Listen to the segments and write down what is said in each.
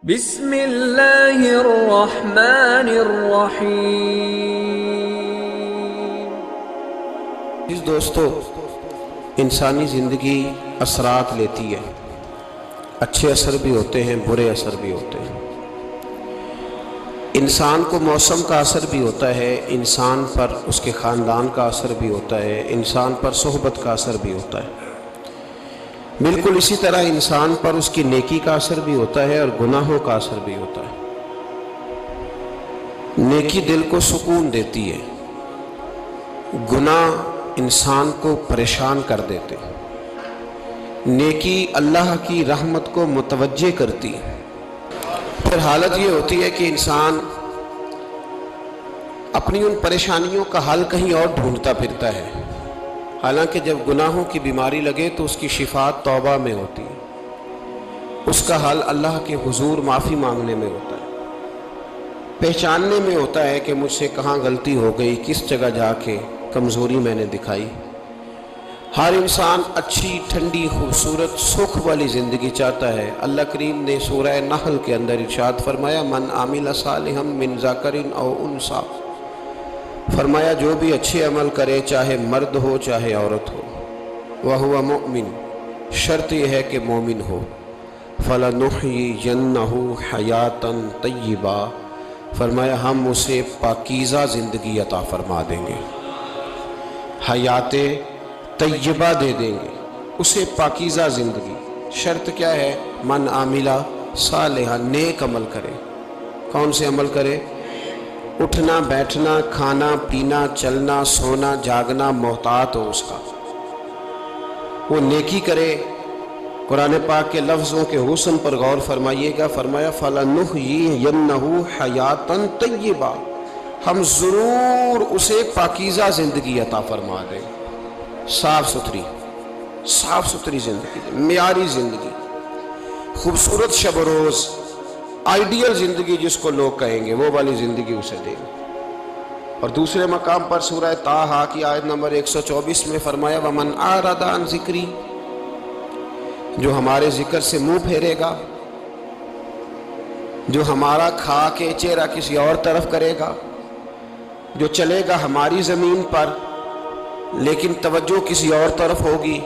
بسم اللہ الرحمن الرحیم۔ اس دوستو، انسانی زندگی اثرات لیتی ہے، اچھے اثر بھی ہوتے ہیں، برے اثر بھی ہوتے ہیں۔ انسان کو موسم کا اثر بھی ہوتا ہے، انسان پر اس کے خاندان کا اثر بھی ہوتا ہے، انسان پر صحبت کا اثر بھی ہوتا ہے۔ بالکل اسی طرح انسان پر اس کی نیکی کا اثر بھی ہوتا ہے اور گناہوں کا اثر بھی ہوتا ہے۔ نیکی دل کو سکون دیتی ہے، گناہ انسان کو پریشان کر دیتے ہیں۔ نیکی اللہ کی رحمت کو متوجہ کرتی ہے۔ پھر حالت یہ ہوتی ہے کہ انسان اپنی ان پریشانیوں کا حل کہیں اور ڈھونڈتا پھرتا ہے، حالانکہ جب گناہوں کی بیماری لگے تو اس کی شفا توبہ میں ہوتی ہے، اس کا حل اللہ کے حضور معافی مانگنے میں ہوتا ہے، پہچاننے میں ہوتا ہے کہ مجھ سے کہاں غلطی ہو گئی، کس جگہ جا کے کمزوری میں نے دکھائی۔ ہر انسان اچھی، ٹھنڈی، خوبصورت، سکھ والی زندگی چاہتا ہے۔ اللہ کریم نے سورہ نحل کے اندر ارشاد فرمایا، من عامل صالحا من ذکر او انثی، فرمایا جو بھی اچھے عمل کرے، چاہے مرد ہو چاہے عورت ہو، وَهُوَ مُؤْمِن، شرط یہ ہے کہ مومن ہو، فَلَنُحْيِيَنَّهُ حَيَاةً طَيِّبَةً، فرمایا ہم اسے پاکیزہ زندگی عطا فرما دیں گے، حیات طیبہ دے دیں گے اسے، پاکیزہ زندگی۔ شرط کیا ہے؟ من عاملہ صالحا، نیک عمل کرے۔ کون سے عمل کرے؟ اٹھنا بیٹھنا، کھانا پینا، چلنا سونا جاگنا محتاط ہو اس کا، وہ نیکی کرے۔ قرآن پاک کے لفظوں کے حسن پر غور فرمائیے گا، فرمایا فَلَنُحْيِيَنَّهُ حَيَاةً طَيِّبَةً، ہم ضرور اسے پاکیزہ زندگی عطا فرما دیں، صاف ستھری زندگی، معیاری زندگی، خوبصورت شب و روز، آئیڈیل زندگی جس کو لوگ کہیں گے، وہ والی زندگی اسے دیں گے۔ اور دوسرے مقام پر سورہ طٰہٰ کی آیت نمبر 124 میں فرمایا، وَمَنْ أَعْرَضَ عَنْ ذِكْرِی، جو ہمارے ذکر سے منہ پھیرے گا، جو ہمارا کھا کے چہرہ کسی اور طرف کرے گا، جو چلے گا ہماری زمین پر لیکن توجہ کسی اور طرف ہوگی،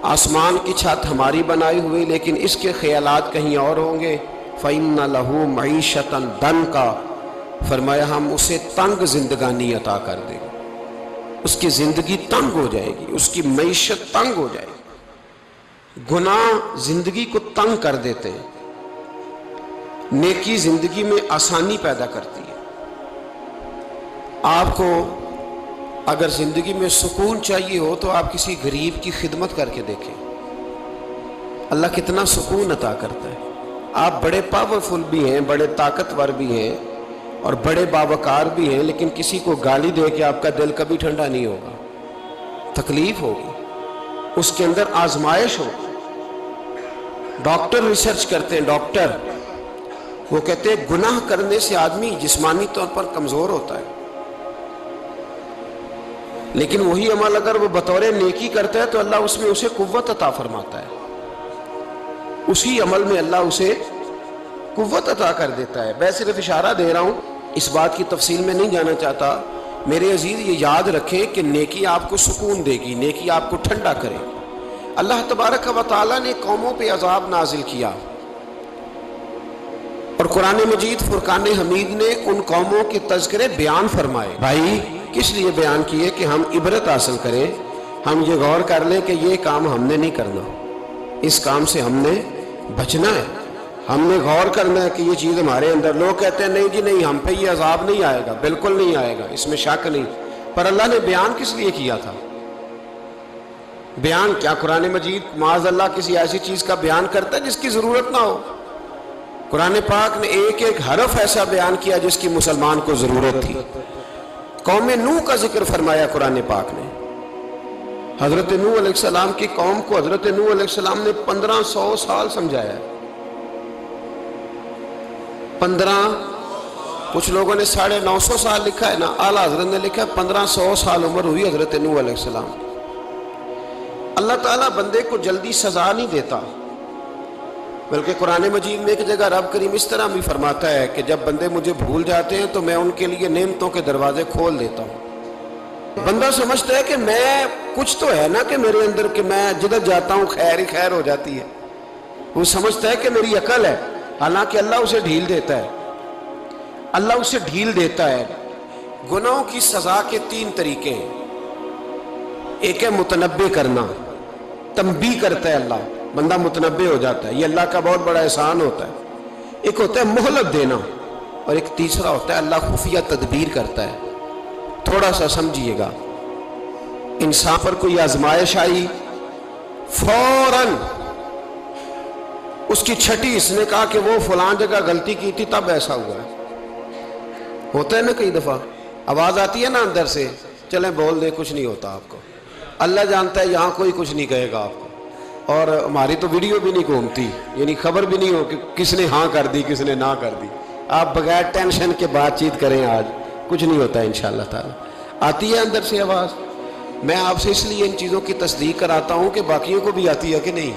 آسمان کی چھت ہماری بنائی ہوئی لیکن اس کے خیالات کہیں اور ہوں گے، فَإِنَّ لَهُ مَعِيشَةً ضَنْكًا، فرمایا ہم اسے تنگ زندگانی عطا کر دیں گے، اس کی زندگی تنگ ہو جائے گی، اس کی معیشت تنگ ہو جائے گی۔ گناہ زندگی کو تنگ کر دیتے ہیں، نیکی زندگی میں آسانی پیدا کرتی ہے۔ آپ کو اگر زندگی میں سکون چاہیے ہو تو آپ کسی غریب کی خدمت کر کے دیکھیں، اللہ کتنا سکون عطا کرتا ہے۔ آپ بڑے پاورفل بھی ہیں، بڑے طاقتور بھی ہیں اور بڑے باوقار بھی ہیں، لیکن کسی کو گالی دے کے آپ کا دل کبھی ٹھنڈا نہیں ہوگا، تکلیف ہوگی، اس کے اندر آزمائش ہوگی۔ ڈاکٹر ریسرچ کرتے ہیں، ڈاکٹر وہ کہتے ہیں گناہ کرنے سے آدمی جسمانی طور پر کمزور ہوتا ہے، لیکن وہی عمل اگر وہ بطور نیکی کرتا ہے تو اللہ اس میں اسے قوت عطا فرماتا ہے، اسی عمل میں اللہ اسے قوت عطا کر دیتا ہے۔ میں صرف اشارہ دے رہا ہوں، اس بات کی تفصیل میں نہیں جانا چاہتا۔ میرے عزیز یہ یاد رکھیں کہ نیکی آپ کو سکون دے گی، نیکی آپ کو ٹھنڈا کرے گی۔ اللہ تبارک و تعالیٰ نے قوموں پہ عذاب نازل کیا اور قرآن مجید فرقان حمید نے ان قوموں کے تذکرے بیان فرمائے۔ بھائی کس لیے بیان کیے؟ کہ ہم عبرت حاصل کریں، ہم یہ غور کر لیں کہ یہ کام ہم نے نہیں کرنا، اس کام سے ہم نے بچنا ہے، ہم نے غور کرنا ہے کہ یہ چیز ہمارے اندر۔ لوگ کہتے ہیں نہیں جی نہیں، ہم پہ یہ عذاب نہیں آئے گا، بالکل نہیں آئے گا، اس میں شک نہیں۔ پر اللہ نے بیان کس لیے کیا تھا؟ بیان کیا قرآن مجید معاذ اللہ کسی ایسی چیز کا بیان کرتا ہے جس کی ضرورت نہ ہو؟ قرآن پاک نے ایک ایک حرف ایسا بیان کیا جس کی مسلمان کو ضرورت تھی۔ قوم نوح کا ذکر فرمایا قرآن پاک نے۔ حضرت نوح علیہ السلام کی قوم کو حضرت نوح علیہ السلام نے 1500 سال سمجھایا ہے۔ 15، کچھ لوگوں نے 950 سال لکھا ہے نا، اعلیٰ حضرت نے لکھا ہے 1500 سال عمر ہوئی حضرت نوح علیہ السلام کی۔ اللہ تعالیٰ بندے کو جلدی سزا نہیں دیتا، بلکہ قرآن مجید میں ایک جگہ رب کریم اس طرح بھی فرماتا ہے کہ جب بندے مجھے بھول جاتے ہیں تو میں ان کے لیے نعمتوں کے دروازے کھول دیتا ہوں۔ بندہ سمجھتا ہے کہ میں کچھ تو ہے نا کہ میرے اندر کہ میں جدھر جاتا ہوں خیر ہی خیر ہو جاتی ہے، وہ سمجھتا ہے کہ میری عقل ہے، حالانکہ اللہ اسے ڈھیل دیتا ہے، اللہ اسے ڈھیل دیتا ہے۔ گناہوں کی سزا کے 3 طریقے ہیں۔ ایک ہے متنبع کرنا، تنبیہ کرتا ہے اللہ، بندہ متنبع ہو جاتا ہے، یہ اللہ کا بہت بڑا احسان ہوتا ہے۔ ایک ہوتا ہے مہلت دینا، اور ایک تیسرا ہوتا ہے اللہ خفیہ تدبیر کرتا ہے۔ تھوڑا سا سمجھیے گا، انسان پر کوئی آزمائش آئی، فوراً اس کی چھٹی اس نے کہا کہ وہ فلان جگہ غلطی کی تھی تب ایسا ہوا ہے۔ ہوتا ہے نا کئی دفعہ آواز آتی ہے نا اندر سے، چلیں بول دیں کچھ نہیں ہوتا آپ کو، اللہ جانتا ہے یہاں کوئی کچھ نہیں کہے گا آپ کو، اور ہماری تو ویڈیو بھی نہیں گھومتی، یعنی خبر بھی نہیں ہو کہ کس نے ہاں کر دی کس نے نہ کر دی۔ آپ بغیر ٹینشن کے بات چیت کریں، آج کچھ نہیں ہوتا ہے انشاءاللہ تعالی۔ آتی ہے اندر سے آواز، میں آپ سے اس لیے ان چیزوں کی تصدیق کراتا ہوں کہ باقیوں کو بھی آتی ہے کہ نہیں،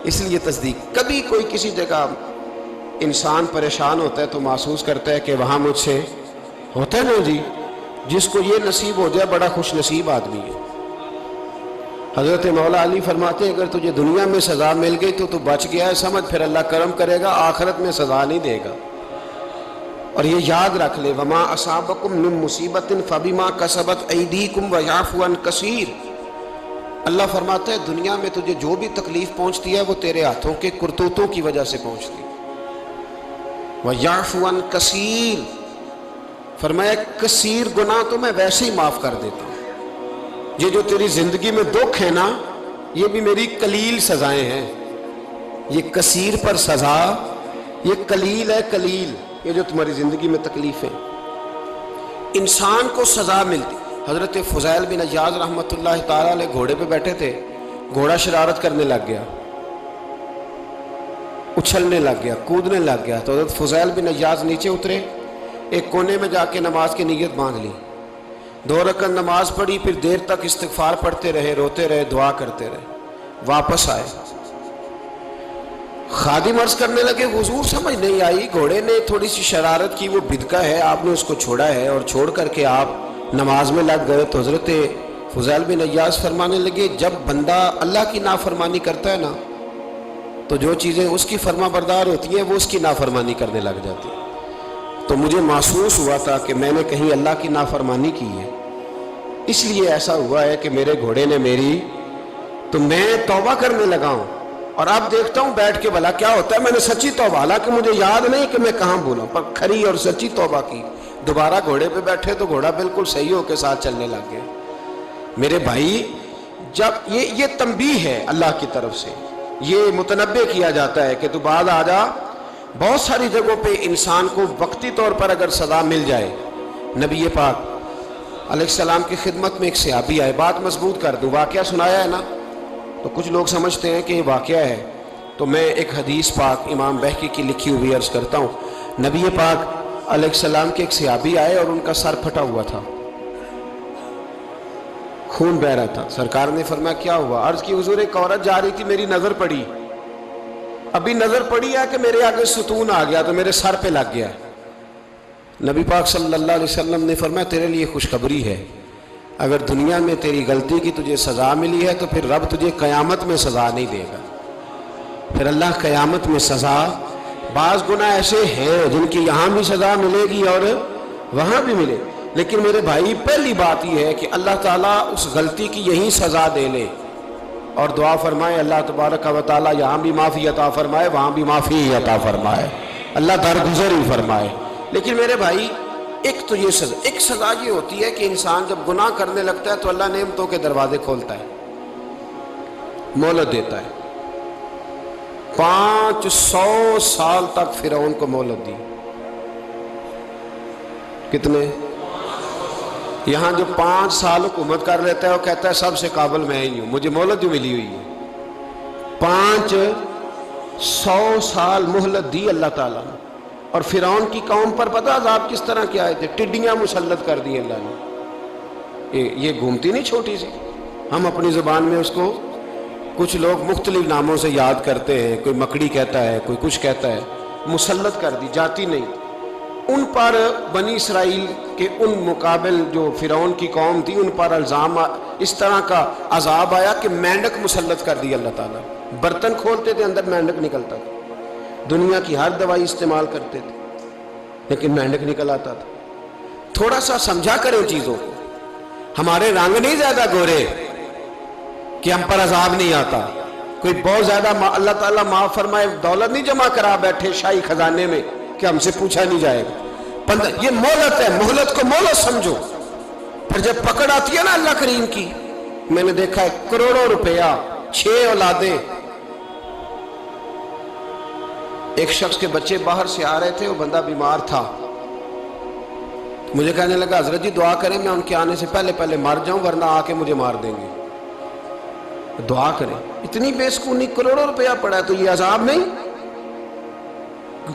اس لیے تصدیق۔ کبھی کوئی کسی جگہ انسان پریشان ہوتا ہے تو محسوس کرتا ہے کہ وہاں مجھ سے ہوتا ہے نا جی، جس کو یہ نصیب ہو جائے بڑا خوش نصیب آدمی ہے۔ حضرت مولا علی فرماتے ہیں اگر تجھے دنیا میں سزا مل گئی تو بچ گیا ہے، سمجھ پھر اللہ کرم کرے گا، آخرت میں سزا نہیں دے گا۔ اور یہ یاد رکھ لے، وما اصابکم من مصیبت فبما کسبت ایدیکم ویعفو عن کثیر۔ اللہ فرماتا ہے دنیا میں تجھے جو بھی تکلیف پہنچتی ہے وہ تیرے ہاتھوں کے کرتوتوں کی وجہ سے پہنچتی ہے۔ ویعفو عن کثیر، فرمایا کثیر گناہ تو میں ویسے ہی معاف کر دیتا ہوں۔ یہ جو تیری زندگی میں دکھ ہے نا، یہ بھی میری قلیل سزائیں ہیں۔ یہ کثیر پر سزا، یہ قلیل ہے، قلیل یہ جو تمہاری زندگی میں تکلیف ہے۔ انسان کو سزا ملتی۔ حضرت فضیل بن عیاض رحمۃ اللہ تعالی علیہ گھوڑے پہ بیٹھے تھے، گھوڑا شرارت کرنے لگ گیا، اچھلنے لگ گیا، کودنے لگ گیا، تو حضرت فضیل بن عیاض نیچے اترے، ایک کونے میں جا کے نماز کی نیت باندھ لی، 2 رکعت نماز پڑھی، پھر دیر تک استغفار پڑھتے رہے، روتے رہے، دعا کرتے رہے، واپس آئے۔ خادم عرض کرنے لگے حضور سمجھ نہیں آئی، گھوڑے نے تھوڑی سی شرارت کی، وہ بدکا ہے، آپ نے اس کو چھوڑا ہے اور چھوڑ کر کے آپ نماز میں لگ گئے۔ تو حضرت فضیل بن عیاض فرمانے لگے جب بندہ اللہ کی نافرمانی کرتا ہے نا تو جو چیزیں اس کی فرما بردار ہوتی ہیں وہ اس کی نافرمانی کرنے لگ جاتی ہیں۔ تو مجھے محسوس ہوا تھا کہ میں نے کہیں اللہ کی نافرمانی کی ہے، اس لیے ایسا ہوا ہے کہ میرے گھوڑے نے میری، تو میں توبہ کرنے لگا ہوں، اور اب دیکھتا ہوں بیٹھ کے بھلا کیا ہوتا ہے۔ میں نے سچی توبہ، حالانکہ مجھے یاد نہیں کہ میں کہاں بولا، پر کھری اور سچی توبہ کی۔ دوبارہ گھوڑے پہ بیٹھے تو گھوڑا بالکل صحیح ہو کے ساتھ چلنے لگ گیا۔ میرے بھائی جب یہ تنبیہ ہے اللہ کی طرف سے، یہ متنبع کیا جاتا ہے کہ تو بعد آ جا۔ بہت ساری جگہوں پہ انسان کو وقتی طور پر اگر سزا مل جائے، نبی پاک علیہ السلام کی خدمت میں ایک صحابی آئے، بات مضبوط کر دوں، واقعہ سنایا ہے نا تو کچھ لوگ سمجھتے ہیں کہ یہ واقعہ ہے، تو میں ایک حدیث پاک امام بہقی کی لکھی ہوئی عرض کرتا ہوں۔ نبی پاک علیہ السلام کے ایک صحابی آئے اور ان کا سر پھٹا ہوا تھا، خون بہ رہا تھا۔ سرکار نے فرمایا کیا ہوا؟ عرض کی حضور ایک عورت جا رہی تھی، میری نظر پڑی، ابھی نظر پڑی ہے کہ میرے آگے ستون آ گیا تو میرے سر پہ لگ گیا۔ نبی پاک صلی اللہ علیہ وسلم نے فرمایا تیرے لیے خوشخبری ہے، اگر دنیا میں تیری غلطی کی تجھے سزا ملی ہے تو پھر رب تجھے قیامت میں سزا نہیں دے گا، پھر اللہ قیامت میں سزا۔ بعض گناہ ایسے ہیں جن کی یہاں بھی سزا ملے گی اور وہاں بھی ملے، لیکن میرے بھائی پہلی بات یہ ہے کہ اللہ تعالیٰ اس غلطی کی یہی سزا دے لے، اور دعا فرمائے اللہ تبارک و تعالیٰ یہاں بھی معافی عطا فرمائے، وہاں بھی معافی عطا فرمائے، اللہ درگزر ہی فرمائے۔ لیکن میرے بھائی ایک تو یہ سزا، ایک سزا یہ ہوتی ہے کہ انسان جب گناہ کرنے لگتا ہے تو اللہ نعمتوں کے دروازے کھولتا ہے، مہلت دیتا ہے۔ 500 سال تک فرعون کو مہلت دی، کتنے؟ یہاں جو 5 سال حکومت کر لیتا ہے وہ کہتا ہے سب سے قابل میں ہی ہوں، مجھے مہلت جو ملی ہوئی ہے۔ 500 سال مہلت دی اللہ تعالیٰ نے، اور فرعون کی قوم پر پتہ عذاب کس طرح کیا آئے تھے؟ ٹڈیاں مسلط کر دی اللہ نے۔ یہ گھومتی نہیں چھوٹی سی، ہم اپنی زبان میں اس کو کچھ لوگ مختلف ناموں سے یاد کرتے ہیں، کوئی مکڑی کہتا ہے، کوئی کچھ کہتا ہے، مسلط کر دی، جاتی نہیں۔ ان پر بنی اسرائیل کے ان مقابل جو فرعون کی قوم تھی، ان پر الزام اس طرح کا عذاب آیا کہ مینڈک مسلط کر دی اللہ تعالیٰ۔ برتن کھولتے تھے، اندر مینڈک نکلتا تھا، دنیا کی ہر دوائی استعمال کرتے تھے لیکن مینڈک نکل آتا تھا۔ تھوڑا سا سمجھا کریں چیزوں کو، ہمارے رنگ نہیں زیادہ گورے کہ ہم پر عذاب نہیں آتا۔ کوئی بہت زیادہ اللہ تعالیٰ معاف فرمائے دولت نہیں جمع کرا بیٹھے شاہی خزانے میں کہ ہم سے پوچھا نہیں جائے گا۔ یہ مہلت ہے، مہلت کو مہلت سمجھو۔ پھر جب پکڑ آتی ہے نا اللہ کریم کی، میں نے دیکھا ہے کروڑوں روپیہ، 6 اولادیں، ایک شخص کے بچے باہر سے آ رہے تھے، وہ بندہ بیمار تھا، مجھے کہنے لگا حضرت جی دعا کریں میں ان کے آنے سے پہلے مر جاؤں ورنہ آ کے مجھے مار دیں گے، دعا کریں۔ اتنی بے سکونی، کروڑوں روپیہ پڑا ہے تو یہ عذاب نہیں؟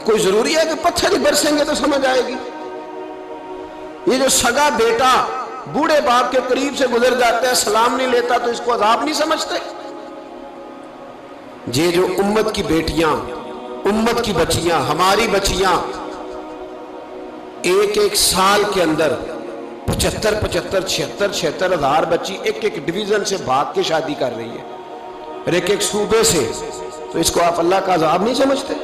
کوئی ضروری ہے کہ پتھر ہی برسیں گے تو سمجھ آئے گی؟ یہ جو سگا بیٹا بوڑھے باپ کے قریب سے گزر جاتا ہے، سلام نہیں لیتا تو اس کو عذاب نہیں سمجھتے؟ یہ جو امت کی بیٹیاں، امت کی بچیاں، ہماری بچیاں ایک سال کے اندر 75,000 ہزار بچی ایک ڈویژن سے بھاگ کے شادی کر رہی ہے، اور ایک صوبے سے، تو اس کو آپ اللہ کا عذاب نہیں سمجھتے؟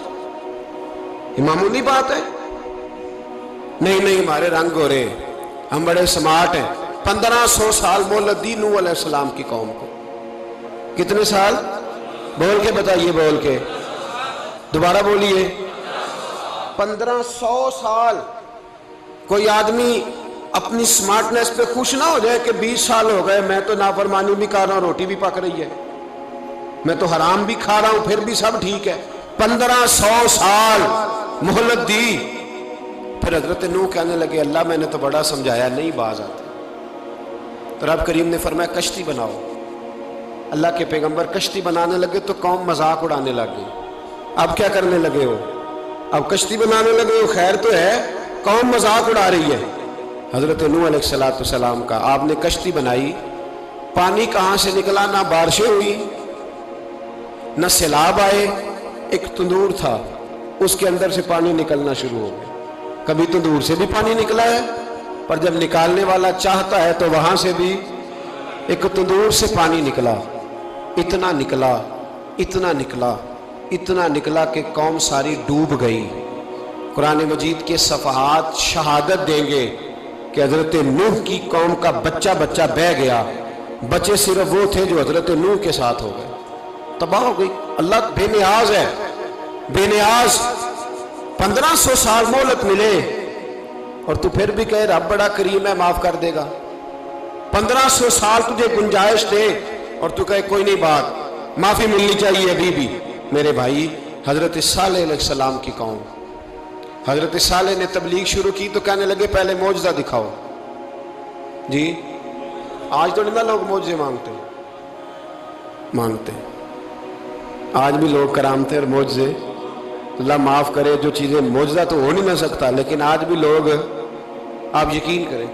یہ معمولی بات ہے؟ نہیں ہمارے رنگ ہو رہے، ہم بڑے سمارٹ ہیں۔ 1500 سال مہلت دی نوح علیہ السلام کی قوم کو۔ کتنے سال؟ بول کے بتائیے، بول کے دوبارہ بولیے۔ 1500 سال۔ کوئی آدمی اپنی سمارٹنس پہ خوش نہ ہو جائے کہ 20 سال ہو گئے میں تو نافرمانی بھی کر رہا ہوں، روٹی بھی پک رہی ہے، میں تو حرام بھی کھا رہا ہوں، پھر بھی سب ٹھیک ہے۔ 1500 سال مہلت دی۔ پھر حضرت نوح کہنے لگے اللہ میں نے تو بڑا سمجھایا، نہیں باز آتا۔ تو رب کریم نے فرمایا کشتی بناؤ۔ اللہ کے پیغمبر کشتی بنانے لگے تو قوم مذاق اڑانے لگ گئی۔ اب کیا کرنے لگے ہو؟ اب کشتی بنانے لگے ہو، خیر تو ہے، قوم مذاق اڑا رہی ہے حضرت نوح علیہ السلام کا۔ آپ نے کشتی بنائی، پانی کہاں سے نکلا؟ نہ بارشیں ہوئی، نہ سیلاب آئے، ایک تندور تھا، اس کے اندر سے پانی نکلنا شروع ہو گیا۔ کبھی تندور سے بھی پانی نکلا ہے، پر جب نکالنے والا چاہتا ہے تو وہاں سے بھی ایک تندور سے پانی نکلا۔ اتنا نکلا، اتنا نکلا، اتنا نکلا کہ قوم ساری ڈوب گئی۔ قرآن مجید کے صفحات شہادت دیں گے کہ حضرت نوح کی قوم کا بچہ بہ گیا، بچے صرف وہ تھے جو حضرت نوح کے ساتھ ہو گئے، تباہ ہو گئی۔ اللہ بے نیاز ہے، بے نیاز۔ 1500 سال مہلت ملے اور تو پھر بھی کہے رب بڑا کریم ہے، معاف کر دے گا۔ 1500 سال تجھے گنجائش دے اور تو کہے کوئی نہیں، بات معافی ملنی چاہیے ابھی بھی۔ میرے بھائی، حضرت صالح علیہ السلام کی قوم، حضرت صالح نے تبلیغ شروع کی تو کہنے لگے پہلے معجزہ دکھاؤ۔ جی آج تو نہیں نا لوگ معجزے مانگتے، آج بھی لوگ کرامتے اور معجزے، اللہ معاف کرے، جو چیزیں معجزہ تو ہو نہیں نہ سکتا، لیکن آج بھی لوگ، آپ یقین کریں،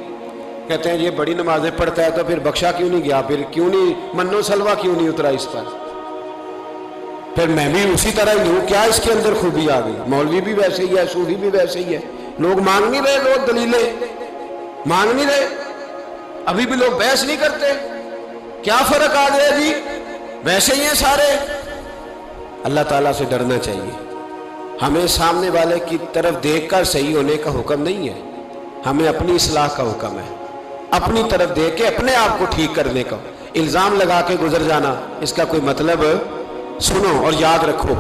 کہتے ہیں یہ بڑی نمازیں پڑھتا ہے تو پھر بخشا کیوں نہیں گیا، پھر کیوں نہیں منو سلوا کیوں نہیں اترا اس پر، پھر میں بھی اسی طرح ہی ہوں، کیا اس کے اندر خوبی آ گئی؟ مولوی بھی ویسے ہی ہے، صوفی بھی ویسے ہی ہے، لوگ مانگ نہیں رہے، لوگ دلیلیں مانگ نہیں رہے، ابھی بھی لوگ بحث نہیں کرتے، کیا فرق آ گیا جی؟ ویسے ہی ہیں سارے۔ اللہ تعالیٰ سے ڈرنا چاہیے، ہمیں سامنے والے کی طرف دیکھ کر صحیح ہونے کا حکم نہیں ہے، ہمیں اپنی اصلاح کا حکم ہے، اپنی طرف دیکھ کے اپنے آپ کو ٹھیک کرنے کا۔ الزام لگا کے گزر جانا، اس کا کوئی مطلب سنو اور یاد رکھو۔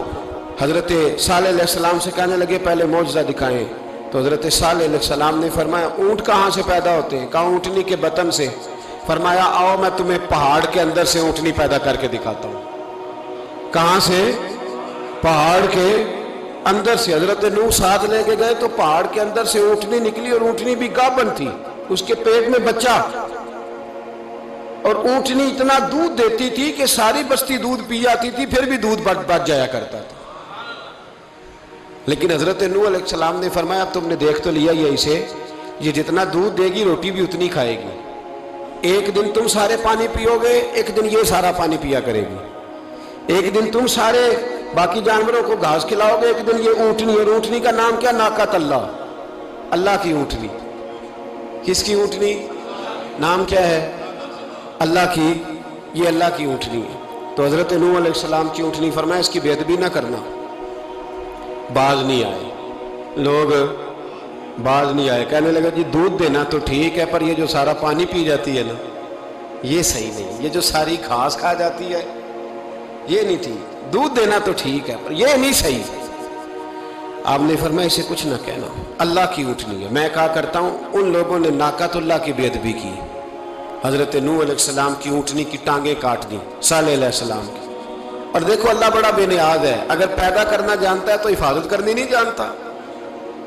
حضرت صالح علیہ السلام سے کہنے لگے پہلے معجزہ دکھائیں، تو حضرت صالح علیہ السلام نے فرمایا اونٹ کہاں سے پیدا ہوتے ہیں؟ کہا اونٹنی کے بطن سے۔ فرمایا آؤ میں تمہیں پہاڑ کے اندر سے اونٹنی پیدا کر کے دکھاتا ہوں۔ کہاں سے؟ پہاڑ کے اندر سے۔ حضرت نوح ساتھ لے کے گئے تو پہاڑ کے اندر سے اونٹنی نکلی، اور اونٹنی بھی گابن تھی، اس کے پیٹ میں بچہ، اور اونٹنی اتنا دودھ دیتی تھی کہ ساری بستی دودھ پی جاتی تھی، پھر بھی دودھ بچ جایا کرتا تھا۔ لیکن حضرت نوح علیہ السلام نے فرمایا اب تم نے دیکھ تو لیا یہ اسے، یہ جتنا دودھ دے گی روٹی بھی اتنی کھائے گی، ایک دن تم سارے پانی پیو گے، ایک دن یہ سارا پانی پیا کرے گی۔ ایک دن تم سارے باقی جانوروں کو گھاس کھلاؤ گے، ایک دن یہ اونٹنی، اور اونٹنی کا نام کیا؟ ناقۃ اللہ، اللہ کی اونٹنی۔ کس کی اونٹنی؟ نام کیا ہے؟ اللہ کی، یہ اللہ کی اونٹنی ہے۔ تو حضرت نوح علیہ السلام کی اونٹنی فرمایا اس کی بے ادبی نہ کرنا۔ باز نہیں آئے لوگ، باز نہیں آئے، کہنے لگا جی دودھ دینا تو ٹھیک ہے، پر یہ جو سارا پانی پی جاتی ہے نا یہ صحیح نہیں، یہ جو ساری گھاس کھا جاتی ہے یہ نہیں ٹھیک، دودھ دینا تو ٹھیک ہے پر یہ نہیں صحیح۔ آپ نے فرمایا اسے کچھ نہ کہنا، اللہ کی اونٹنی ہے۔ میں کہا کرتا ہوں ان لوگوں نے ناقۃ اللہ کی بے ادبی کی، حضرت نوح علیہ السلام کی اونٹنی کی ٹانگیں کاٹ دی، صالح علیہ السلام کی۔ اور دیکھو اللہ بڑا بے نیاز ہے، اگر پیدا کرنا جانتا ہے تو حفاظت کرنی نہیں جانتا،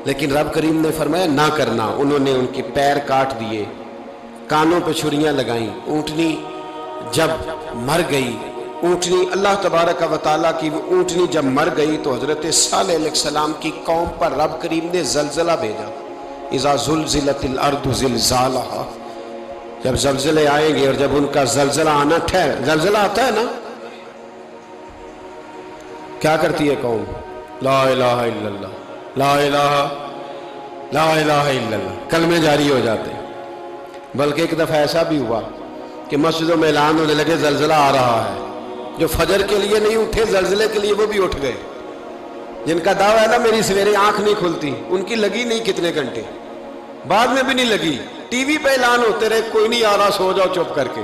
لیکن رب کریم نے فرمایا نہ کرنا۔ انہوں نے ان کے پیر کاٹ دیے، کانوں پہ چھریاں لگائیں۔ اونٹنی جب مر گئی، اونٹنی اللہ تبارک و تعالیٰ کی وہ اونٹنی جب مر گئی تو حضرت صالح علیہ السلام کی قوم پر رب کریم نے زلزلہ بھیجا۔ اذا زلزلت الارض زلزالہا، جب زلزلے آئیں گے اور جب ان کا زلزلہ آنا زلزلہ آتا ہے نا، کیا کرتی ہے قوم؟ لا الہ الا اللہ، لا الہ لا الہ الا اللہ، کلمے جاری ہو جاتے ہیں۔ بلکہ ایک دفعہ ایسا بھی ہوا کہ مسجدوں میں اعلان ہونے لگے زلزلہ آ رہا ہے، جو فجر کے لیے نہیں اٹھے زلزلے کے لیے وہ بھی اٹھ گئے، جن کا دعویٰ ہے نا میری سویرے آنکھ نہیں کھلتی، ان کی لگی نہیں کتنے گھنٹے، بعد میں بھی نہیں لگی، ٹی وی پہ اعلان ہوتے رہے کوئی نہیں آ رہا سو جاؤ چپ کر کے،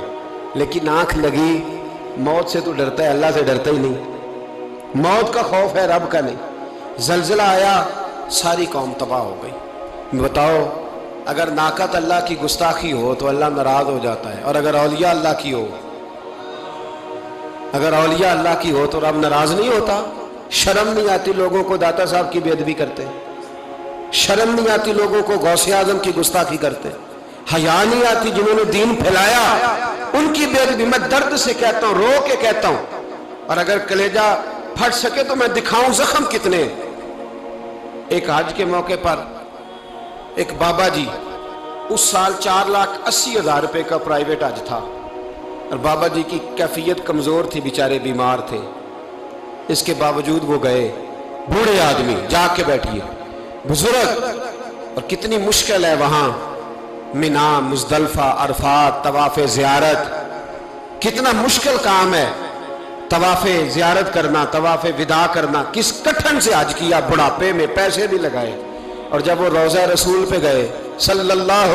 لیکن آنکھ لگی۔ موت سے تو ڈرتا ہے، اللہ سے ڈرتا ہی نہیں، موت کا خوف ہے رب کا نہیں۔ زلزلہ آیا، ساری قوم تباہ ہو گئی۔ بتاؤ اگر ناقۃ اللہ کی گستاخی ہو تو اللہ ناراض ہو جاتا ہے، اور اگر اولیاء اللہ کی ہو، اگر اولیاء اللہ کی ہو تو رب ناراض نہیں ہوتا؟ شرم نہیں آتی لوگوں کو داتا صاحب کی بے ادبی کرتے؟ شرم نہیں آتی لوگوں کو غوث اعظم کی گستاخی کرتے؟ حیا نہیں آتی جنہوں نے دین پھیلایا ان کی بے ادبی؟ میں درد سے کہتا ہوں، رو کے کہتا ہوں، اور اگر کلیجہ پھٹ سکے تو میں دکھاؤں زخم کتنے۔ ایک حج کے موقع پر ایک بابا جی، اس سال 4,80,000 روپے کا پرائیویٹ حج تھا، اور بابا جی کی کیفیت کمزور تھی، بیچارے بیمار تھے، اس کے باوجود وہ گئے۔ بوڑھے آدمی، جا کے بیٹھیے، بزرگ، اور کتنی مشکل ہے وہاں منا، مزدلفہ، عرفات، طواف زیارت، کتنا مشکل کام ہے طواف زیارت کرنا، طواف وداع کرنا۔ کس کٹھن سے حج کیا، بڑھاپے میں پیسے بھی لگائے، اور جب وہ روضہ رسول پہ گئے صلی اللہ،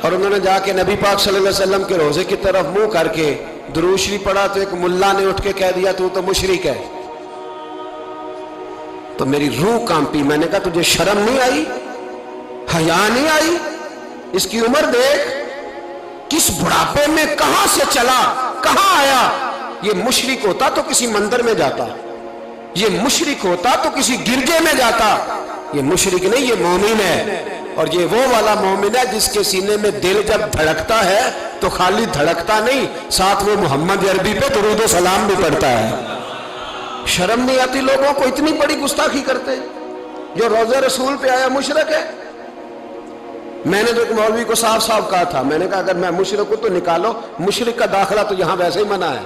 اور انہوں نے جا کے نبی پاک صلی اللہ علیہ وسلم کے روزے کی طرف منہ کر کے درود شریف پڑھا تو ایک ملا نے اٹھ کے کہہ دیا تو مشرک ہے۔ تو میری روح کانپی، میں نے کہا تجھے شرم نہیں آئی، حیا نہیں آئی؟ اس کی عمر دیکھ، کس بڑھاپے میں کہاں سے چلا، کہاں آیا۔ یہ مشرک ہوتا تو کسی مندر میں جاتا، یہ مشرک ہوتا تو کسی گرجے میں جاتا، یہ مشرک نہیں، یہ مومن ہے۔ اور یہ وہ والا مومن ہے جس کے سینے میں دل جب دھڑکتا ہے تو خالی دھڑکتا نہیں، ساتھ وہ محمد عربی پہ درود و سلام بھی پڑھتا ہے۔ شرم نہیں آتی لوگوں کو؟ اتنی بڑی گستاخی کرتے، جو روزہ رسول پہ آیا مشرک ہے۔ میں نے تو ایک مولوی کو صاف صاف کہا تھا، میں نے کہا اگر میں مشرک ہوں تو نکالو، مشرک کا داخلہ تو یہاں ویسے ہی منع ہے۔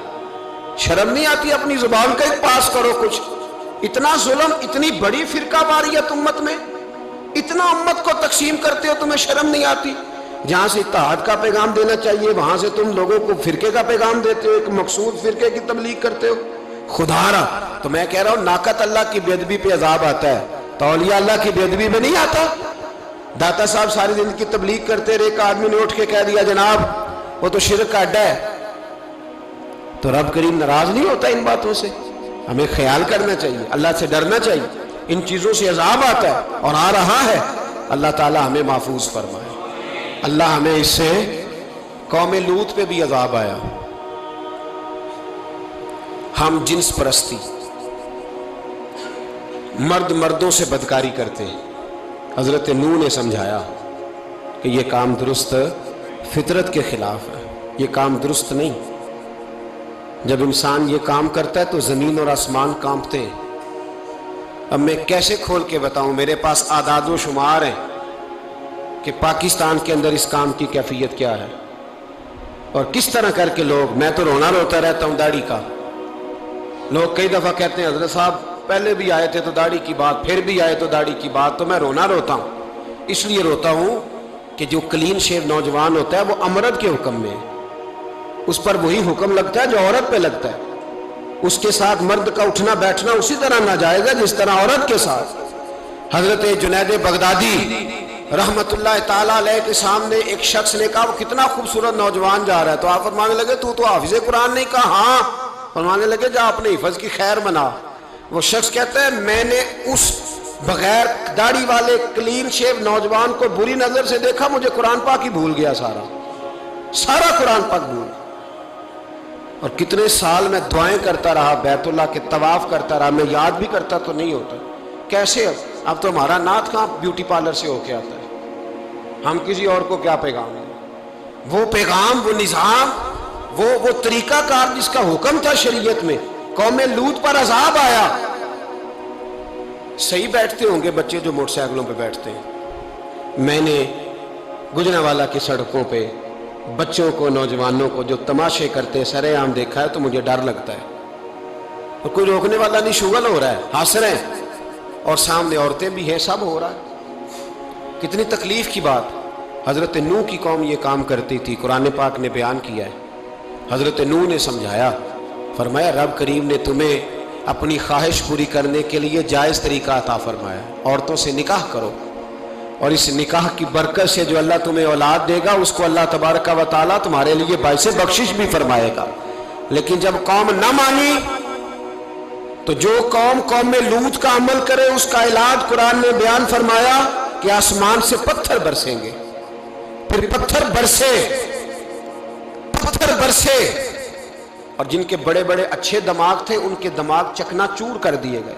شرم نہیں آتی؟ اپنی زبان کا ایک پاس کرو کچھ۔ اتنا ظلم، اتنی بڑی فرقہ واریت امت میں، اتنا امت کو تقسیم کرتے ہو، تمہیں شرم نہیں آتی؟ جہاں سے اتحاد کا پیغام دینا چاہیے وہاں سے تم لوگوں کو فرقے کا پیغام دیتے ہو، ایک مقصود فرقے کی تبلیغ کرتے ہو۔ خدا رہا تو میں کہہ رہا ہوں ناقۃ اللہ کی بے ادبی پہ عذاب آتا ہے، تو اولیاء اللہ کی بے ادبی پہ نہیں آتا۔ داتا صاحب ساری زندگی تبلیغ کرتے رہے، ایک آدمی نے اٹھ کے کہہ دیا جناب وہ تو شرک کا اڈا ہے، تو رب کریم ناراض نہیں ہوتا ان باتوں سے؟ ہمیں خیال کرنا چاہیے، اللہ سے ڈرنا چاہیے۔ ان چیزوں سے عذاب آتا ہے اور آ رہا ہے، اللہ تعالی ہمیں محفوظ فرمائے۔ اللہ ہمیں اس سے، قوم لوط پہ بھی عذاب آیا، ہم جنس پرستی، مرد مردوں سے بدکاری کرتے ہیں۔ حضرت نوح نے سمجھایا کہ یہ کام درست، فطرت کے خلاف ہے، یہ کام درست نہیں۔ جب انسان یہ کام کرتا ہے تو زمین اور آسمان کانپتے ہیں۔ اب میں کیسے کھول کے بتاؤں، میرے پاس اعداد و شمار ہیں کہ پاکستان کے اندر اس کام کی کیفیت کیا ہے، اور کس طرح کر کے لوگ، میں تو رونا روتا رہتا ہوں داڑھی کا، لوگ کئی دفعہ کہتے ہیں حضرت صاحب پہلے بھی آئے تھے تو داڑھی کی بات، پھر بھی آئے تو داڑھی کی بات، تو میں روتا ہوں. اس لیے روتا ہوں کہ جو کلین شیو نوجوان ہوتا ہے وہ امرد کے حکم میں ہے، اس پر وہی حکم لگتا ہے جو عورت پہ لگتا ہے. اس کے ساتھ مرد کا اٹھنا بیٹھنا اسی طرح ناجائز ہے جس طرح عورت کے ساتھ. حضرت جنید بغدادی رحمت اللہ تعالیٰ علیہ کے سامنے ایک شخص نے کہا وہ کتنا خوبصورت نوجوان جا رہا ہے، تو آپ فرمانے لگے تو حافظ قرآن نہیں؟ کہا ہاں. فرمانے لگے جا اپنے حفظ کی خیر منا. وہ شخص کہتا ہے میں نے اس بغیر داڑھی والے کلین شیو نوجوان کو بری نظر سے دیکھا، مجھے قرآن پاک ہی بھول گیا، سارا قرآن پاک بھول. اور کتنے سال میں دعائیں کرتا رہا، بیت اللہ کے طواف کرتا رہا، میں یاد بھی کرتا تو نہیں ہوتا. کیسے اب تو ہمارا نعت کہاں بیوٹی پارلر سے ہو کے آتا ہے، ہم کسی اور کو کیا پیغام دیں. وہ پیغام، وہ نظام، وہ طریقہ کار جس کا حکم تھا شریعت میں. قوم لوط پر عذاب آیا. صحیح بیٹھتے ہوں گے بچے جو موٹر سائیکلوں پہ بیٹھتے ہیں. میں نے گجرانوالہ کی سڑکوں پہ بچوں کو، نوجوانوں کو جو تماشے کرتے سر عام دیکھا ہے تو مجھے ڈر لگتا ہے. اور کوئی روکنے والا نہیں، شغل ہو رہا ہے، ہنس رہے ہیں، اور سامنے عورتیں بھی ہیں، سب ہو رہا ہے. کتنی تکلیف کی بات. حضرت نوح کی قوم یہ کام کرتی تھی، قرآن پاک نے بیان کیا ہے. حضرت نوح نے سمجھایا، فرمایا رب کریم نے تمہیں اپنی خواہش پوری کرنے کے لیے جائز طریقہ عطا فرمایا، عورتوں سے نکاح کرو، اور اس نکاح کی برکت سے جو اللہ تمہیں اولاد دے گا اس کو اللہ تبارک و تعالیٰ تمہارے لیے باعث بخشش بھی فرمائے گا. لیکن جب قوم نہ مانی تو جو قوم میں لوط کا عمل کرے اس کا علاج قرآن نے بیان فرمایا کہ آسمان سے پتھر برسیں گے. پھر پتھر برسے اور جن کے بڑے بڑے اچھے دماغ تھے ان کے دماغ چکنا چور کر دیے گئے،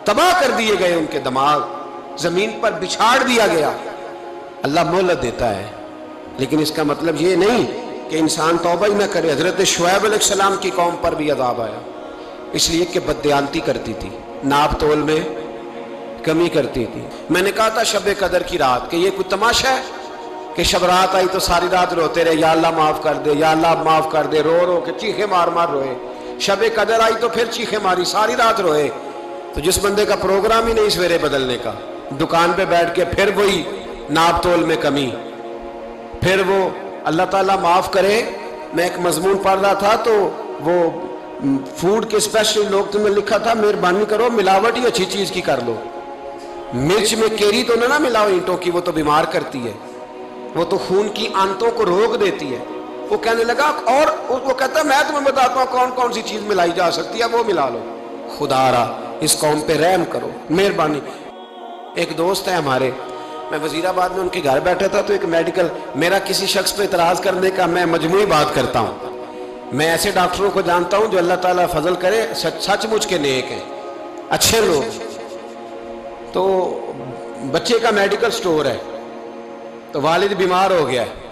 تباہ کر دیے گئے، ان کے دماغ زمین پر بچھاڑ دیا گیا. اللہ مہلت دیتا ہے، لیکن اس کا مطلب یہ نہیں کہ انسان توبہ ہی نہ کرے. حضرت شعیب علیہ السلام کی قوم پر بھی عذاب آیا، اس لیے کہ بددیانتی کرتی تھی، ناپ تول میں کمی کرتی تھی. میں نے کہا تھا شب قدر کی رات کہ یہ کوئی تماشا ہے کہ شب رات آئی تو ساری رات روتے رہے یا اللہ معاف کر دے، یا اللہ معاف کر دے، رو رو کے چیخے مار مار روئے. شب قدر آئی تو پھر چیخے ماری، ساری رات روئے. تو جس بندے کا پروگرام ہی نہیں سویرے بدلنے کا، دکان پہ بیٹھ کے پھر وہی ناپ تول میں کمی، پھر وہ اللہ تعالیٰ معاف کرے. میں ایک مضمون پڑھ رہا تھا تو وہ فوڈ کے اسپیشل لوگ تمہیں لکھا تھا مہربانی کرو ملاوٹ ہی اچھی چیز کی کر لو، مرچ میں کیری تو نہ ملاؤ اینٹوں کی، وہ تو بیمار کرتی ہے، وہ تو خون کی آنتوں کو روک دیتی ہے. وہ کہنے لگا، اور وہ کہتا میں تمہیں بتاتا ہوں کون کون سی چیز ملائی جا سکتی ہے، وہ ملا لو. خدا را اس قوم پہ رحم کرو، مہربانی. ایک دوست ہے ہمارے، میں وزیر آباد میں ان کے گھر بیٹھا تھا تو ایک میڈیکل، میرا کسی شخص پہ اعتراض کرنے کا میں مجموعی بات کرتا ہوں. میں ایسے ڈاکٹروں کو جانتا ہوں جو اللہ تعالیٰ فضل کرے سچ مچ کے نیک ہیں، اچھے لوگ. تو بچے کا میڈیکل سٹور ہے، تو والد بیمار ہو گیا ہے،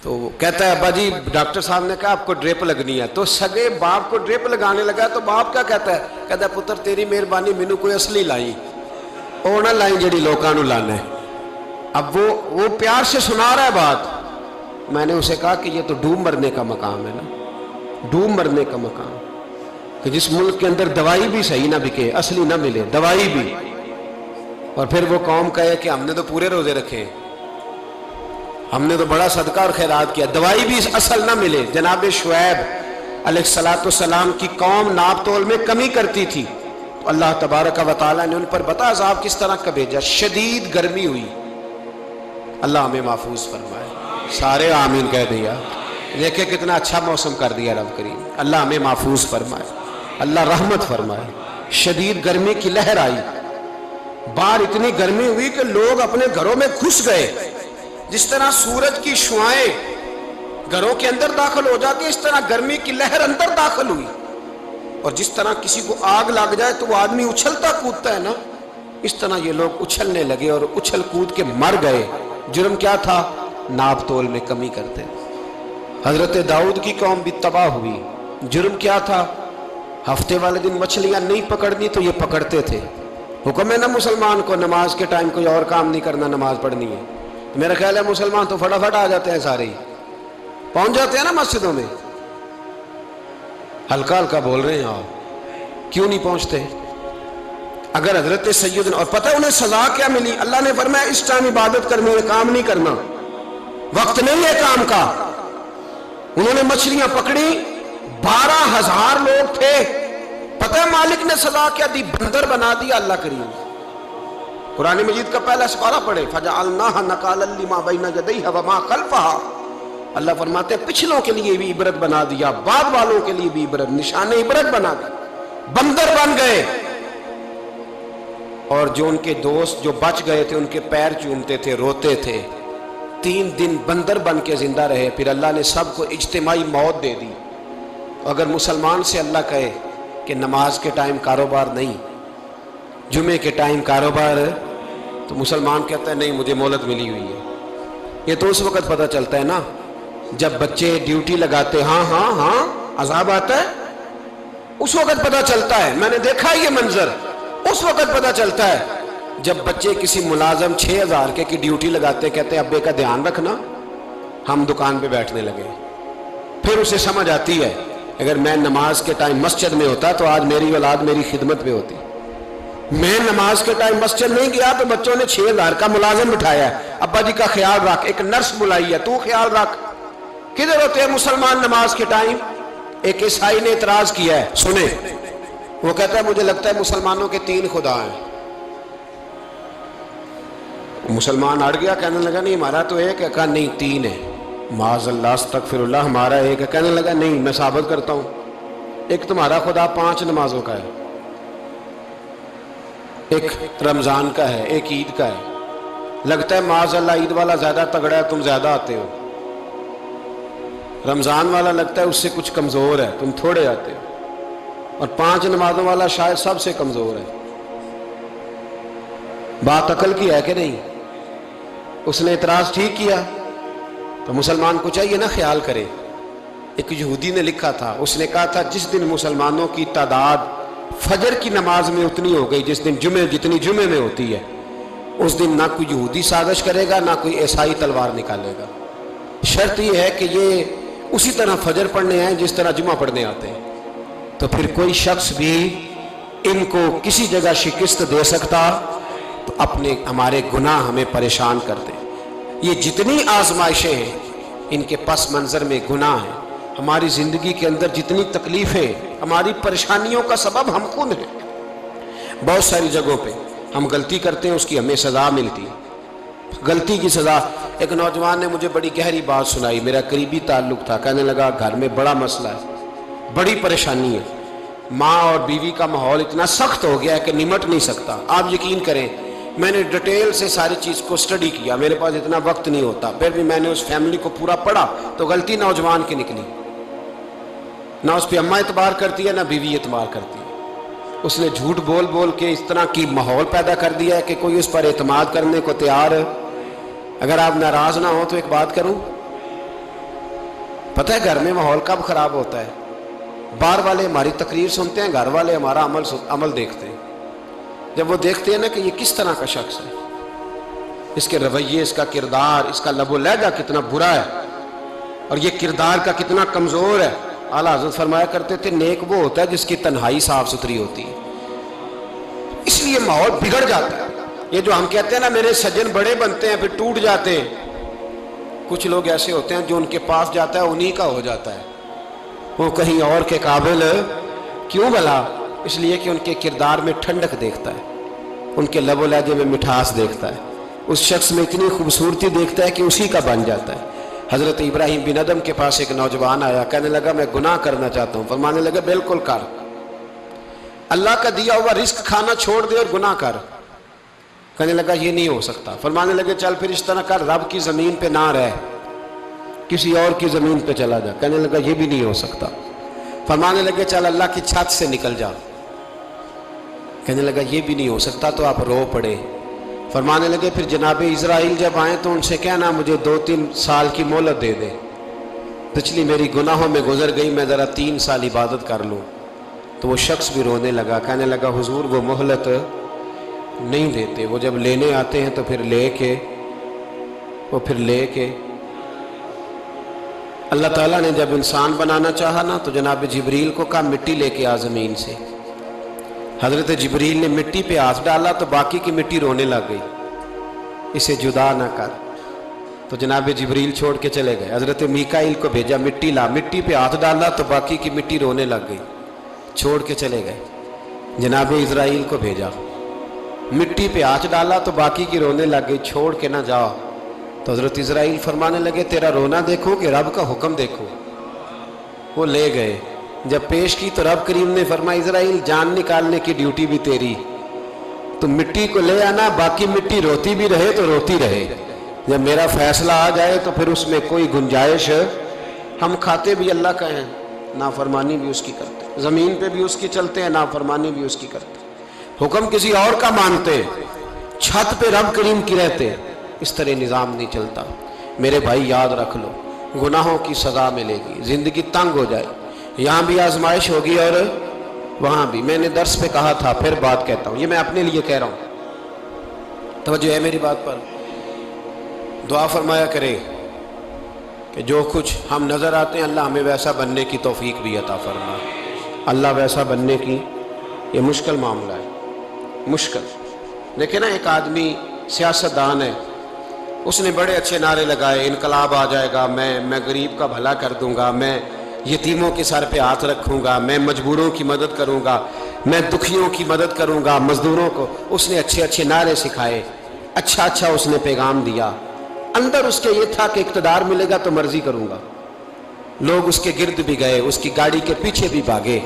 تو کہتا ہے ابا جی ڈاکٹر صاحب نے کہا آپ کو ڈرپ لگنی ہے. تو سگے باپ کو ڈرپ لگانے لگا تو باپ کیا کہتا ہے پتر تیری مہربانی مینوں کوئی اصلی لائی، وہ نہ لائی جڑی لوکاں نوں لانا ہے. اب وہ پیار سے سنا رہا ہے بات. میں نے اسے کہا کہ یہ تو ڈوب مرنے کا مقام ہے نا، ڈوب مرنے کا مقام، کہ جس ملک کے اندر دوائی بھی صحیح نہ بکے، اصلی نہ ملے دوائی بھی، اور پھر وہ قوم کہے کہ ہم نے تو پورے روزے رکھے، ہم نے تو بڑا صدقہ اور خیرات کیا، دوائی بھی اصل نہ ملے. جناب شعیب علیہ السلام کی قوم ناپ تول میں کمی کرتی تھی، تو اللہ تبارک و تعالیٰ نے ان پر بتا عذاب کس طرح کا بھیجا. شدید گرمی ہوئی، اللہ ہمیں محفوظ فرمائے. سارے آمین کہہ دیا. دیکھیں کتنا اچھا موسم کر دیا رب کریم. اللہ ہمیں محفوظ فرمائے، اللہ رحمت فرمائے. شدید گرمی کی لہر آئی، باہر اتنی گرمی ہوئی کہ لوگ اپنے گھروں میں گھس گئے. جس طرح سورج کی شعائیں گھروں کے اندر داخل ہو جاتی، اس طرح گرمی کی لہر اندر داخل ہوئی. اور جس طرح کسی کو آگ لگ جائے تو وہ آدمی اچھلتا کودتا ہے نا، اس طرح یہ لوگ اچھلنے لگے اور اچھل کود کے مر گئے. جرم کیا تھا؟ ناپ تول میں کمی کرتے. حضرت داؤد کی قوم بھی تباہ ہوئی. جرم کیا تھا؟ ہفتے والے دن مچھلیاں نہیں پکڑنی تو یہ پکڑتے تھے. حکم ہے نا مسلمان کو نماز کے ٹائم کوئی اور کام نہیں کرنا، نماز پڑھنی ہے. میرا خیال ہے مسلمان تو فٹافٹ آ جاتے ہیں، سارے ہی پہنچ جاتے ہیں نا مسجدوں میں. ہلکا ہلکا بول رہے ہیں آپ. کیوں نہیں پہنچتے؟ اگر حضرت سیدنا، اور پتہ انہیں سزا کیا ملی؟ اللہ نے فرمایا اس ٹائم عبادت کرنی ہے، کام نہیں کرنا، وقت نہیں ہے کام کا۔ انہوں نے مچھلیاں پکڑی، 12,000 لوگ تھے، پتہ ہے مالک نے سزا کیا دی؟ بندر بنا دیا اللہ کریم۔ قرآن مجید کا پہلا سپارہ پڑھے، فَجَعَلْنَاهَا نَكَالًا لِمَا بَيْنَ يَدَيْهَا وَمَا خَلْفَهَا۔ اللہ فرماتے ہیں پچھلوں کے لیے بھی عبرت بنا دیا، بعد والوں کے لیے بھی عبرت، نشان عبرت بنا دیا۔ بندر بن گئے، اور جو ان کے دوست جو بچ گئے تھے ان کے پیر چومتے تھے، روتے تھے۔ 3 دن بندر بن کے زندہ رہے، پھر اللہ نے سب کو اجتماعی موت دے دی۔ اگر مسلمان سے اللہ کہے کہ نماز کے ٹائم کاروبار نہیں، جمعے کے ٹائم کاروبار، تو مسلمان کہتا ہے نہیں مجھے مہلت ملی ہوئی ہے۔ یہ تو اس وقت پتہ چلتا ہے نا جب بچے ڈیوٹی لگاتے، ہاں عذاب آتا ہے، اس وقت پتہ چلتا ہے۔ میں نے دیکھا یہ منظر، اس وقت پتہ چلتا ہے جب بچے کسی ملازم 6,000 کی ڈیوٹی لگاتے، کہتے ہیں ابے کا دھیان رکھنا، ہم دکان پہ بیٹھنے لگے۔ پھر اسے سمجھ آتی ہے اگر میں نماز کے ٹائم مسجد میں ہوتا تو آج میری اولاد میری خدمت پہ ہوتی۔ میں نماز کے ٹائم مسجد نہیں گیا تو بچوں نے 6,000 کا ملازم بٹھایا ہے، ابا جی کا خیال رکھ، ایک نرس بلائی ہے، تو خیال رکھ۔ کدھر ہوتے ہیں مسلمان نماز کے ٹائم؟ ایک عیسائی نے اعتراض کیا ہے، سنیں، وہ کہتا ہے مجھے لگتا ہے مسلمانوں کے 3 خدا ہیں۔ مسلمان اڑ گیا، کہنے لگا نہیں ہمارا تو ایک ہے، کہا نہیں 3 ہے، معاذ اللہ استغفر اللہ، ہمارا ایک ہے۔ کہنے لگا نہیں میں ثابت کرتا ہوں، ایک تمہارا خدا 5 نمازوں کا ہے، ایک رمضان کا ہے، ایک عید کا ہے۔ لگتا ہے معاذ اللہ عید والا زیادہ تگڑا ہے، تم زیادہ آتے ہو۔ رمضان والا لگتا ہے اس سے کچھ کمزور ہے، تم تھوڑے آتے ہو۔ اور 5 نمازوں والا شاید سب سے کمزور ہے۔ بات عقل کی ہے کہ نہیں؟ اس نے اعتراض ٹھیک کیا تو مسلمان کو چاہیے نا خیال کرے۔ ایک یہودی نے لکھا تھا، اس نے کہا تھا جس دن مسلمانوں کی تعداد فجر کی نماز میں اتنی ہو گئی جس دن جتنی جمعے میں ہوتی ہے، اس دن نہ کوئی یہودی سازش کرے گا نہ کوئی عیسائی تلوار نکالے گا۔ شرط یہ ہے کہ یہ اسی طرح فجر پڑھنے آئیں جس طرح جمعہ پڑھنے آتے ہیں، تو پھر کوئی شخص بھی ان کو کسی جگہ شکست دے سکتا تو اپنے ہمارے گناہ ہمیں پریشان کر دیں۔ یہ جتنی آزمائشیں ہیں ان کے پس منظر میں گناہ ہیں۔ ہماری زندگی کے اندر جتنی تکلیفیں، ہماری پریشانیوں کا سبب ہم خود ہیں۔ بہت ساری جگہوں پہ ہم غلطی کرتے ہیں، اس کی ہمیں سزا ملتی ہے، غلطی کی سزا۔ ایک نوجوان نے مجھے بڑی گہری بات سنائی، میرا قریبی تعلق تھا، کہنے لگا گھر میں بڑا مسئلہ ہے، بڑی پریشانی ہے، ماں اور بیوی کا ماحول اتنا سخت ہو گیا ہے کہ نمٹ نہیں سکتا۔ آپ یقین کریں میں نے ڈیٹیل سے ساری چیز کو سٹڈی کیا، میرے پاس اتنا وقت نہیں ہوتا، پھر بھی میں نے اس فیملی کو پورا پڑھا تو غلطی نوجوان کی نکلی۔ نہ اس پہ اماں اعتبار کرتی ہے نہ بیوی اعتبار کرتی ہے۔ اس نے جھوٹ بول بول کے اس طرح کی ماحول پیدا کر دیا ہے کہ کوئی اس پر اعتماد کرنے کو تیار ہے۔ اگر آپ ناراض نہ ہو تو ایک بات کروں، پتہ ہے گھر میں ماحول کب خراب ہوتا ہے؟ باہر والے ہماری تقریر سنتے ہیں، گھر والے ہمارا عمل دیکھتے ہیں۔ جب وہ دیکھتے ہیں نا کہ یہ کس طرح کا شخص ہے، اس کے رویے، اس کا کردار، اس کا لب و لہجہ کتنا برا ہے اور یہ کردار کا کتنا کمزور ہے۔ اعلیٰ حضرت فرمایا کرتے تھے نیک وہ ہوتا ہے جس کی تنہائی صاف ستھری ہوتی ہے، اس لیے ماحول بگڑ جاتا ہے۔ یہ جو ہم کہتے ہیں نا میرے سجن بڑے بنتے ہیں پھر ٹوٹ جاتے ہیں، کچھ لوگ ایسے ہوتے ہیں جو ان کے پاس جاتا ہے انہی کا ہو جاتا ہے، وہ کہیں اور کے قابل کیوں بھلا؟ اس لیے کہ ان کے کردار میں ٹھنڈک دیکھتا ہے، ان کے لب و لہجے میں مٹھاس دیکھتا ہے، اس شخص میں اتنی خوبصورتی دیکھتا ہے کہ اسی کا بن جاتا ہے۔ حضرت ابراہیم بن ادم کے پاس ایک نوجوان آیا، کہنے لگا میں گناہ کرنا چاہتا ہوں۔ فرمانے لگا بالکل کر، اللہ کا دیا ہوا رزق کھانا چھوڑ دے اور گناہ کر۔ کہنے لگا یہ نہیں ہو سکتا۔ فرمانے لگے چل پھر اس طرح کر، رب کی زمین پہ نہ رہ، کسی اور کی زمین پہ چلا جا۔ کہنے لگا یہ بھی نہیں ہو سکتا۔ فرمانے لگے چل اللہ کی چھت سے نکل جا۔ کہنے لگا یہ بھی نہیں ہو سکتا، تو آپ رو پڑے۔ فرمانے لگے پھر جناب اسرائیل جب آئیں تو ان سے کہنا مجھے 2-3 سال کی مہلت دے دے، پچھلی میری گناہوں میں گزر گئی، میں ذرا 3 سال عبادت کر لوں۔ تو وہ شخص بھی رونے لگا، کہنے لگا حضور وہ مہلت نہیں دیتے، وہ جب لینے آتے ہیں تو پھر لے کے اللہ تعالیٰ نے جب انسان بنانا چاہا نا تو جناب جبریل کو کہا مٹی لے کے آ زمین سے، حضرت جبریل نے مٹی پہ ہاتھ ڈالا تو باقی کی مٹی رونے لگ گئی، اسے جدا نہ کر۔ تو جناب جبریل چھوڑ کے چلے گئے، حضرت میکائیل کو بھیجا، مٹی لا، مٹی پہ ہاتھ ڈالا تو باقی کی مٹی رونے لگ گئی، چھوڑ کے چلے گئے۔ جناب اسرائیل کو بھیجا، مٹی پہ ہاتھ ڈالا تو باقی کی رونے لگ گئی، چھوڑ کے نہ جاؤ۔ تو حضرت اسرائیل فرمانے لگے تیرا رونا دیکھو کہ رب کا حکم دیکھو۔ وہ لے گئے، جب پیش کی تو رب کریم نے فرمایا اسرائیل جان نکالنے کی ڈیوٹی بھی تیری، تو مٹی کو لے آنا، باقی مٹی روتی بھی رہے تو روتی رہے، جب میرا فیصلہ آ جائے تو پھر اس میں کوئی گنجائش، ہم کھاتے بھی اللہ کا ہیں، نافرمانی بھی اس کی کرتے ہیں، زمین پہ بھی اس کی چلتے ہیں، نافرمانی بھی اس کی کرتے ہیں، حکم کسی اور کا مانتے، چھت پہ رب کریم کی رہتے، اس طرح نظام نہیں چلتا۔ میرے بھائی یاد رکھ لو، گناہوں کی سزا ملے گی، زندگی تنگ ہو جائے، یہاں بھی آزمائش ہوگی اور وہاں بھی۔ میں نے درس پہ کہا تھا، پھر بات کہتا ہوں، یہ میں اپنے لیے کہہ رہا ہوں، توجہ ہے میری بات پر۔ دعا فرمایا کرے کہ جو کچھ ہم نظر آتے ہیں اللہ ہمیں ویسا بننے کی توفیق بھی عطا فرمائے۔ اللہ ویسا بننے کی، یہ مشکل معاملہ ہے، مشکل۔ دیکھیں نا ایک آدمی سیاستدان ہے، اس نے بڑے اچھے نعرے لگائے، انقلاب آ جائے گا، میں غریب کا بھلا کر دوں گا، میں یتیموں کے سر پہ ہاتھ رکھوں گا، میں مجبوروں کی مدد کروں گا، میں دکھیوں کی مدد کروں گا، مزدوروں کو۔ اس نے اچھے اچھے نعرے سکھائے، اچھا اس نے پیغام دیا، اندر اس کے یہ تھا کہ اقتدار ملے گا تو مرضی کروں گا۔ لوگ اس کے گرد بھی گئے، اس کی گاڑی کے پیچھے بھی بھاگے،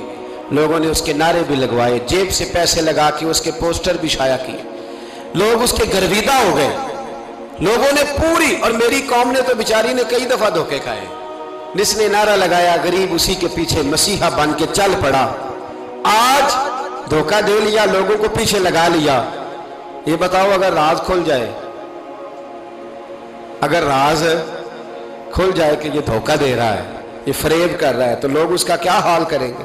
لوگوں نے اس کے نعرے بھی لگوائے، جیب سے پیسے لگا کے اس کے پوسٹر بھی شائع کیے، لوگ اس کے گرویدہ ہو گئے، لوگوں نے پوری، اور میری قوم نے تو بیچاری نے کئی دفعہ دھوکے کھائے، جس نے نعرہ لگایا غریب اسی کے پیچھے مسیحا بن کے چل پڑا۔ آج دھوکہ دے لیا، لوگوں کو پیچھے لگا لیا۔ یہ بتاؤ اگر راز کھل جائے، اگر راز کھل جائے کہ یہ دھوکہ دے رہا ہے، یہ فریب کر رہا ہے، تو لوگ اس کا کیا حال کریں گے؟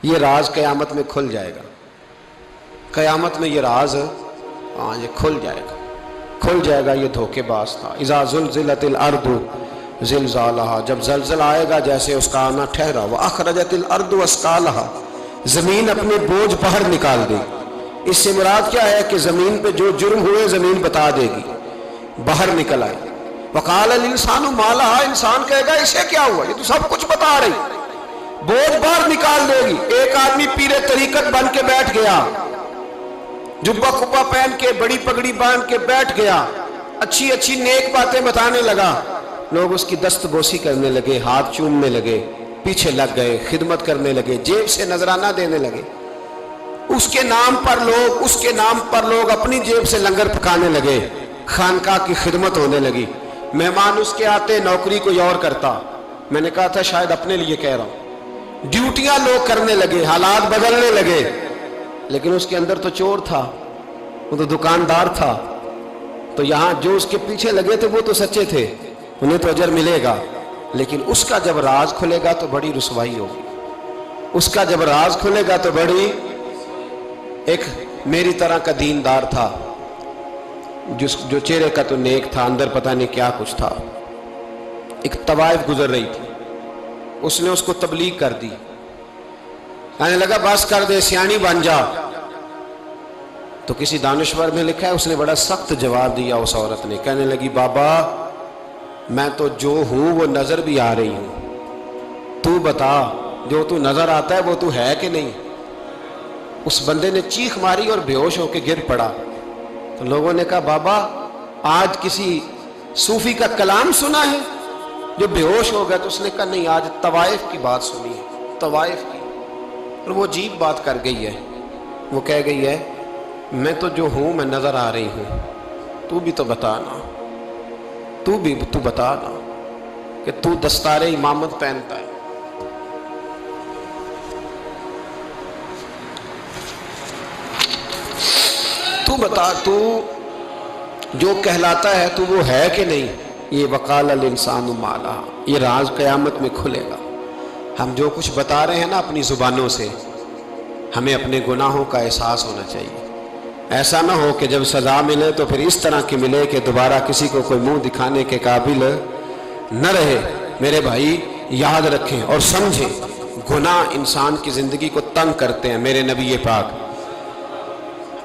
یہ راز قیامت میں کھل جائے گا، قیامت میں یہ راز یہ کھل جائے گا، کھل جائے گا، یہ دھوکے باز تھا۔ اذا زلزلت الارض زلزالہا، جب زلزلہ آئے گا جیسے اس کا آنا ٹھہرا، واخرجت الارض اثقالہا، زمین اپنے بوجھ باہر نکال دے گی۔ اس سے مراد کیا ہے کہ زمین پہ جو جرم ہوئے زمین بتا دے گی، باہر نکل آئے۔ وقال الانسان ما لہا، انسان کہے گا اسے کیا ہوا، یہ تو سب کچھ بتا رہی، بوجھ باہر نکال دے گی۔ ایک آدمی پیر طریقت بن کے بیٹھ گیا، جبہ کپا پہن کے بڑی پگڑی باندھ کے بیٹھ گیا، اچھی اچھی نیک باتیں بتانے لگا، لوگ اس کی دست بوسی کرنے لگے، ہاتھ چومنے لگے، پیچھے لگ گئے، خدمت کرنے لگے، جیب سے نذرانہ دینے لگے، اس کے نام پر لوگ اپنی جیب سے لنگر پکانے لگے، خانقاہ کی خدمت ہونے لگی، مہمان اس کے آتے، نوکری کوئی اور کرتا۔ میں نے کہا تھا شاید اپنے لیے کہہ رہا ہوں، ڈیوٹیاں لوگ کرنے لگے، حالات بدلنے لگے، لیکن اس کے اندر تو چور تھا، وہ تو دکاندار تھا، تو یہاں جو اس کے پیچھے لگے تھے وہ تو سچے تھے، انہیں تو اجر ملے گا، لیکن اس کا جب راز کھلے گا تو بڑی رسوائی ہوگی، اس کا جب راز کھلے گا تو بڑی۔ ایک میری طرح کا دیندار تھا، جو چہرے کا تو نیک تھا، اندر پتہ نہیں کیا کچھ تھا۔ ایک طوائف گزر رہی تھی، اس نے اس کو تبلیغ کر دی، کہنے لگا بس کر دے، سیانی بن جا۔ تو کسی دانشور نے لکھا ہے اس نے بڑا سخت جواب دیا اس عورت نے، کہنے لگی بابا میں تو جو ہوں وہ نظر بھی آ رہی ہوں، تو بتا جو تو نظر آتا ہے وہ تو ہے کہ نہیں؟ اس بندے نے چیخ ماری اور بے ہوش ہو کے گر پڑا۔ تو لوگوں نے کہا بابا آج کسی صوفی کا کلام سنا ہے جو بے ہوش ہو گیا؟ تو اس نے کہا نہیں، آج طوائف کی بات سنی ہے، طوائف کی۔ اور وہ عجیب بات کر گئی ہے، وہ کہہ گئی ہے میں تو جو ہوں میں نظر آ رہی ہوں، تو بھی تو بتانا، تو بتانا کہ تو دستار امامت پہنتا ہے۔ تو بتا، تو جو کہلاتا ہے تو وہ ہے کہ نہیں؟ یہ وقال الانسان ما لہا، یہ راز قیامت میں کھلے گا۔ ہم جو کچھ بتا رہے ہیں نا اپنی زبانوں سے، ہمیں اپنے گناہوں کا احساس ہونا چاہیے۔ ایسا نہ ہو کہ جب سزا ملے تو پھر اس طرح کی ملے کہ دوبارہ کسی کو کوئی منہ دکھانے کے قابل نہ رہے۔ میرے بھائی یاد رکھیں اور سمجھیں، گناہ انسان کی زندگی کو تنگ کرتے ہیں۔ میرے نبی پاک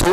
2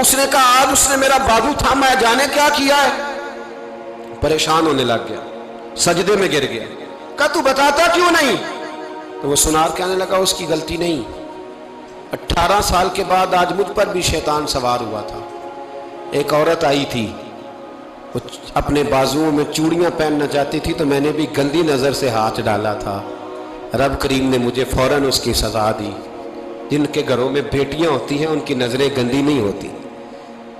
اس نے کہا آج اس نے میرا بازو تھاما ہے، جانے کیا کیا ہے، پریشان ہونے لگ گیا، سجدے میں گر گیا. کہا تو بتاتا کیوں نہیں؟ تو وہ سنار کہنے لگا اس کی غلطی نہیں، 18 سال کے بعد آج مجھ پر بھی شیطان سوار ہوا تھا. ایک عورت آئی تھی، وہ اپنے بازوؤں میں چوڑیاں پہننا چاہتی تھی، تو میں نے بھی گندی نظر سے ہاتھ ڈالا تھا. رب کریم نے مجھے فوراً اس کی سزا دی. جن کے گھروں میں بیٹیاں ہوتی ہیں ان کی نظریں گندی نہیں ہوتی،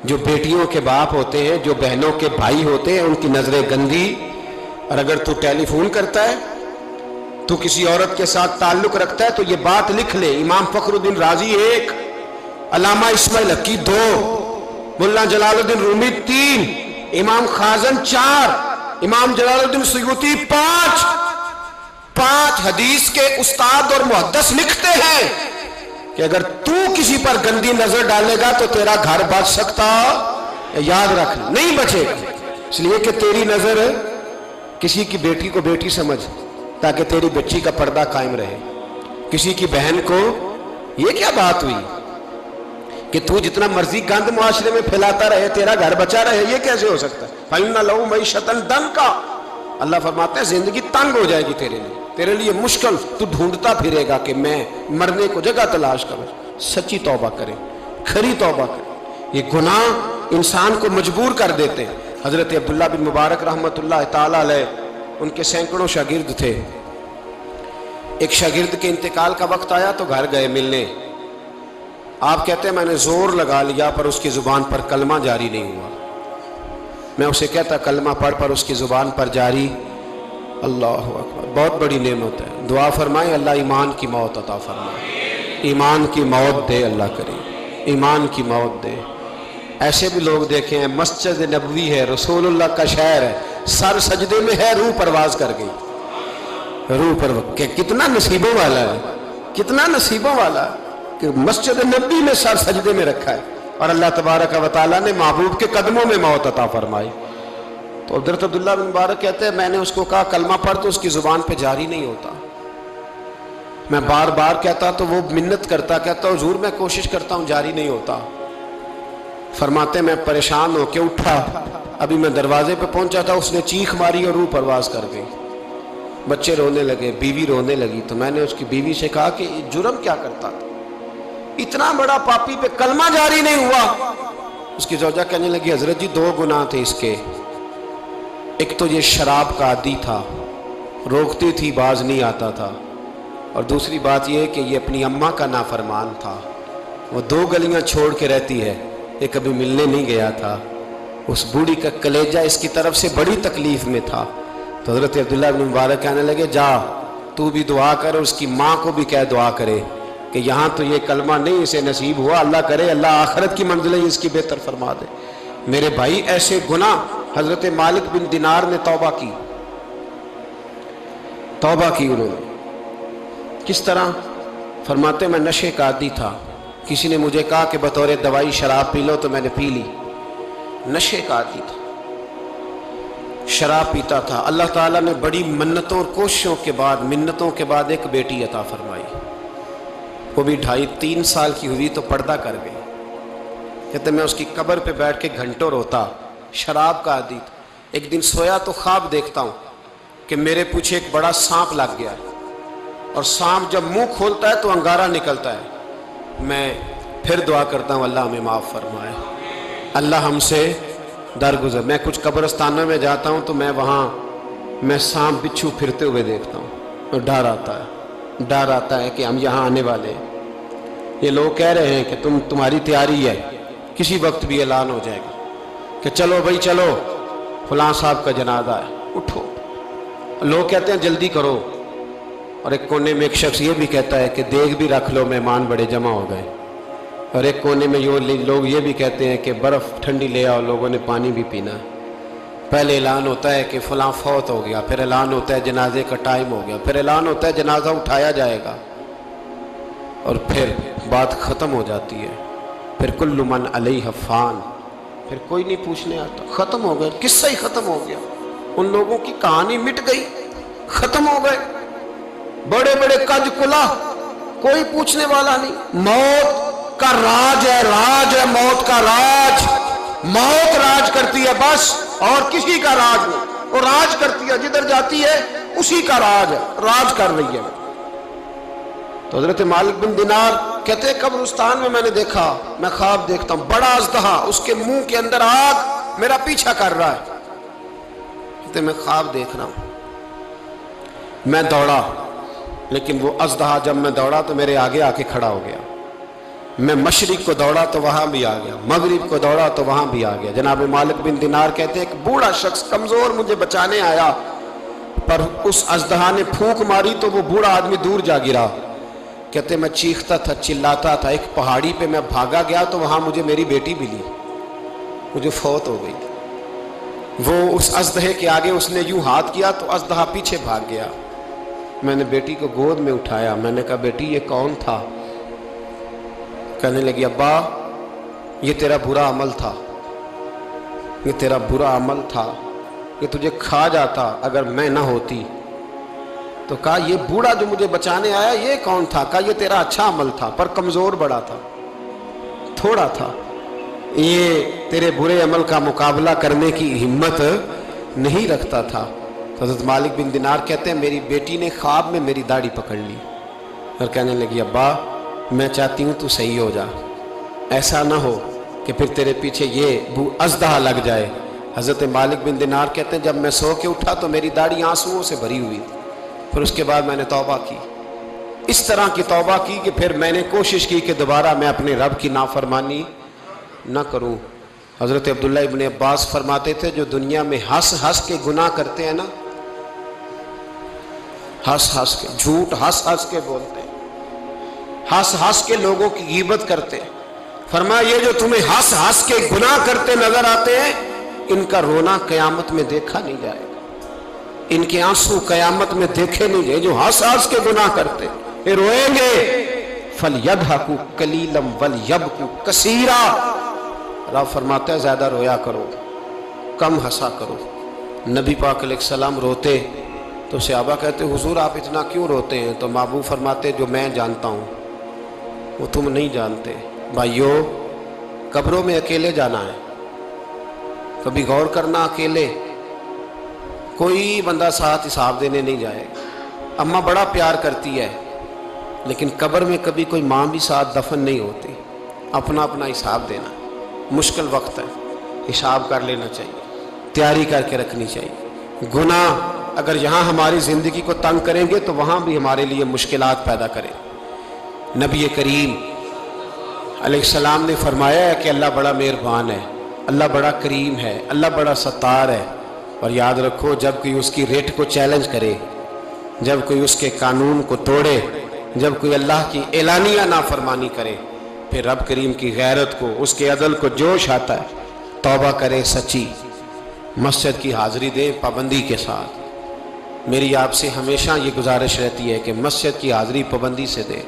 جو بیٹیوں کے باپ ہوتے ہیں، جو بہنوں کے بھائی ہوتے ہیں، ان کی نظریں گندی. اور اگر تو ٹیلی فون کرتا ہے، تو کسی عورت کے ساتھ تعلق رکھتا ہے، تو یہ بات لکھ لے، امام فخر الدین رازی 1، علامہ اسماعیل حقی 2، مولانا جلال الدین رومی 3، امام خازن 4، امام جلال الدین سیوطی 5 حدیث کے استاد اور محدث لکھتے ہیں کہ اگر تو کسی پر گندی نظر ڈالے گا تو تیرا گھر بچ سکتا، یاد رکھ، نہیں بچے گا. اس لیے کہ تیری نظر کسی کی بیٹی کو بیٹی سمجھ، تاکہ تیری بچی کا پردہ قائم رہے. کسی کی بہن کو، یہ کیا بات ہوئی کہ تو جتنا مرضی گند معاشرے میں پھیلاتا رہے تیرا گھر بچا رہے، یہ کیسے ہو سکتا ہے؟ فَإِنَّ لَهُ مَعِيشَةً ضَنْكَ، اللہ فرماتے ہیں زندگی تنگ ہو جائے گی تیرے لیے مشکل، تو ڈھونڈتا پھرے گا کہ میں مرنے کو جگہ تلاش کروں. سچی توبہ کرے، کھری توبہ کرے. یہ گناہ انسان کو مجبور کر دیتے ہیں. حضرت عبداللہ بن مبارک رحمۃ اللہ تعالیٰ علیہ، ان کے سینکڑوں شاگرد تھے. ایک شاگرد کے انتقال کا وقت آیا تو گھر گئے ملنے. آپ کہتے ہیں میں نے زور لگا لیا پر اس کی زبان پر کلمہ جاری نہیں ہوا. میں اسے کہتا کلمہ پڑھ پر اس کی زبان پر جاری. اللہ اکبر، بہت بڑی نعمت ہے. دعا فرمائیں اللہ ایمان کی موت عطا فرمائے، ایمان کی موت دے اللہ کرے، ایمان کی موت دے. ایسے بھی لوگ دیکھے ہیں، مسجد نبوی ہے، رسول اللہ کا شہر ہے، سر سجدے میں ہے، روح پرواز کر گئی. روح پر کتنا نصیبوں والا ہے، کتنا نصیبوں والا ہے کہ مسجد نبی میں سر سجدے میں رکھا ہے، اور اللہ تبارک و تعالیٰ نے محبوب کے قدموں میں موت عطا فرمائی. تو حضرت عبداللہ بن مبارک کہتے ہیں میں نے اس کو کہا کلمہ پڑھ، تو اس کی زبان پہ جاری نہیں ہوتا. میں بار بار کہتا تو وہ منت کرتا، کہتا حضور میں کوشش کرتا ہوں جاری نہیں ہوتا. فرماتے میں پریشان ہو کے اٹھا، ابھی میں دروازے پہ پہنچا تھا، اس نے چیخ ماری اور روح پرواز کر گئی. بچے رونے لگے، بیوی رونے لگی. تو میں نے اس کی بیوی سے کہا کہ جرم کیا کرتا تھا، اتنا بڑا پاپی پہ کلمہ جاری نہیں ہوا. اس کی زوجہ کہنے لگی حضرت جی 2 گناہ تھے اس کے. ایک تو یہ شراب کا عادی تھا، روکتی تھی باز نہیں آتا تھا، اور دوسری بات یہ کہ یہ اپنی اماں کا نافرمان تھا. وہ 2 گلیاں چھوڑ کے رہتی ہے، یہ کبھی ملنے نہیں گیا تھا. اس بوڑھی کا کلیجہ اس کی طرف سے بڑی تکلیف میں تھا. تو حضرت عبداللہ بن مبارک کہنے لگے جا تو بھی دعا کر، اس کی ماں کو بھی کہہ دعا کرے کہ یہاں تو یہ کلمہ نہیں اسے نصیب ہوا، اللہ کرے اللہ آخرت کی منزلیں اس کی بہتر فرما دے. میرے بھائی ایسے گناہ، حضرت مالک بن دینار نے توبہ کی انہوں نے. کس طرح؟ فرماتے میں نشے کا عادی تھا، کسی نے مجھے کہا کہ بطور دوائی شراب پی لو تو میں نے پی لی. نشے کا عادی تھا، شراب پیتا تھا. اللہ تعالیٰ نے بڑی منتوں اور کوششوں کے بعد، منتوں کے بعد ایک بیٹی عطا فرمائی. وہ بھی 2.5-3 سال کی ہوئی تو پردہ کر گئی. کہتے میں اس کی قبر پہ بیٹھ کے گھنٹوں روتا. شراب کا عادی تھا. ایک دن سویا تو خواب دیکھتا ہوں کہ میرے پیچھے ایک بڑا سانپ لگ گیا، اور سانپ جب منہ کھولتا ہے تو انگارہ نکلتا ہے. میں پھر دعا کرتا ہوں اللہ ہمیں معاف فرمائے، اللہ ہم سے درگزر. میں کچھ قبرستانوں میں جاتا ہوں تو میں وہاں سانپ بچھو پھرتے ہوئے دیکھتا ہوں، اور ڈر آتا ہے کہ ہم یہاں آنے والے ہیں. یہ لوگ کہہ رہے ہیں کہ تمہاری تیاری ہے، کسی وقت بھی اعلان ہو جائے گا کہ چلو بھائی چلو فلاں صاحب کا جنازہ ہے، اٹھو. لوگ کہتے ہیں جلدی کرو، اور ایک کونے میں ایک شخص یہ بھی کہتا ہے کہ دیگ بھی رکھ لو مہمان بڑے جمع ہو گئے. اور ایک کونے میں لوگ یہ بھی کہتے ہیں کہ برف ٹھنڈی لے آؤ، لوگوں نے پانی بھی پینا ہے. پہلے اعلان ہوتا ہے کہ فلاں فوت ہو گیا، پھر اعلان ہوتا ہے جنازے کا ٹائم ہو گیا، پھر اعلان ہوتا ہے جنازہ اٹھایا جائے گا، اور پھر بات ختم ہو جاتی ہے. پھر کل من علیہ فان، پھر کوئی نہیں پوچھنے آتا. ختم ہو گئے، قصہ ہی ختم ہو گیا. ان لوگوں کی کہانی مٹ گئی، ختم ہو گئے. بڑے بڑے کج کلا، کوئی پوچھنے والا نہیں. موت کا راج ہے موت کا راج. موت راج کرتی ہے بس، اور کسی کا راج نہیں. وہ راج کرتی ہے، جدھر جاتی ہے اسی کا راج ہے، راج کر رہی ہے. تو حضرت مالک بن دینار کہتے ہیں قبرستان میں میں نے دیکھا، میں خواب دیکھتا ہوں، بڑا اژدہا، اس کے منہ کے اندر آگ میرا پیچھا کر رہا ہے. کہتے میں خواب دیکھ رہا ہوں. میں دوڑا، لیکن وہ اژدہا جب میں دوڑا تو میرے آگے آ کے کھڑا ہو گیا. میں مشرق کو دوڑا تو وہاں بھی آ گیا، مغرب کو دوڑا تو وہاں بھی آ گیا. جناب مالک بن دینار کہتے ہیں ایک بوڑھا شخص کمزور مجھے بچانے آیا، پر اس اژدہا نے پھونک ماری تو وہ بوڑھا آدمی دور جا گرا. کہتے میں چیختا تھا، چلاتا تھا. ایک پہاڑی پہ میں بھاگا گیا تو وہاں مجھے میری بیٹی ملی، مجھے فوت ہو گئی. وہ اس اژدہے کے آگے اس نے یوں ہاتھ کیا تو اژدہا پیچھے بھاگ گیا. میں نے بیٹی کو گود میں اٹھایا، میں نے کہا بیٹی یہ کون تھا؟ کہنے لگی ابا یہ تیرا برا عمل تھا، یہ تیرا برا عمل تھا، یہ تجھے کھا جاتا اگر میں نہ ہوتی. تو کہا یہ بوڑھا جو مجھے بچانے آیا یہ کون تھا؟ کہا یہ تیرا اچھا عمل تھا، پر کمزور بڑا تھا، تھوڑا تھا، یہ تیرے برے عمل کا مقابلہ کرنے کی ہمت نہیں رکھتا تھا. حضرت مالک بن دینار کہتے ہیں میری بیٹی نے خواب میں میری داڑھی پکڑ لی اور کہنے لگی ابا میں چاہتی ہوں تو صحیح ہو جا، ایسا نہ ہو کہ پھر تیرے پیچھے یہ اژدہا لگ جائے. حضرت مالک بن دینار کہتے ہیں جب میں سو کے اٹھا تو میری داڑھی آنسوؤں سے بھری ہوئی تھی. پھر اس کے بعد میں نے توبہ کی، اس طرح کی توبہ کی کہ پھر میں نے کوشش کی کہ دوبارہ میں اپنے رب کی نافرمانی نہ کروں. حضرت عبداللہ ابن عباس فرماتے تھے جو دنیا میں ہنس ہنس کے گناہ کرتے ہیں نا، ہنس ہنس کے جھوٹ ہنس ہنس کے بولتے ہیں، ہنس ہنس کے لوگوں کی غیبت کرتے ہیں، فرمایا یہ جو تمہیں ہنس ہنس کے گناہ کرتے نظر آتے ہیں ان کا رونا قیامت میں دیکھا نہیں جائے گا، ان کے آنسو قیامت میں دیکھے نہیں جائے. جو ہنس ہنس کے گناہ کرتے یہ روئیں گے. فَلْيَضْحَكُوا قَلِيلًا وَلْيَبْكُوا كَثِيرًا. رب فرماتا ہے زیادہ رویا کرو، کم ہنسا کرو. نبی پاک علیہ السلام روتے تو صحابہ کہتے حضور آپ اتنا کیوں روتے ہیں؟ تو محبوب فرماتے جو میں جانتا ہوں وہ تم نہیں جانتے. بھائیو قبروں میں اکیلے جانا ہے، کبھی غور کرنا، اکیلے کوئی بندہ ساتھ حساب دینے نہیں جائے. اماں بڑا پیار کرتی ہے لیکن قبر میں کبھی کوئی ماں بھی ساتھ دفن نہیں ہوتی. اپنا اپنا حساب دینا مشکل وقت ہے، حساب کر لینا چاہیے، تیاری کر کے رکھنی چاہیے. گناہ اگر یہاں ہماری زندگی کو تنگ کریں گے تو وہاں بھی ہمارے لیے مشکلات پیدا کریں. نبی کریم علیہ السلام نے فرمایا ہے کہ اللہ بڑا مہربان ہے، اللہ بڑا کریم ہے، اللہ بڑا ستار ہے. اور یاد رکھو جب کوئی اس کی ریٹ کو چیلنج کرے، جب کوئی اس کے قانون کو توڑے، جب کوئی اللہ کی اعلانیہ نافرمانی کرے، پھر رب کریم کی غیرت کو، اس کے عدل کو جوش آتا ہے. توبہ کرے سچی، مسجد کی حاضری دیں پابندی کے ساتھ. میری آپ سے ہمیشہ یہ گزارش رہتی ہے کہ مسجد کی حاضری پابندی سے دیں.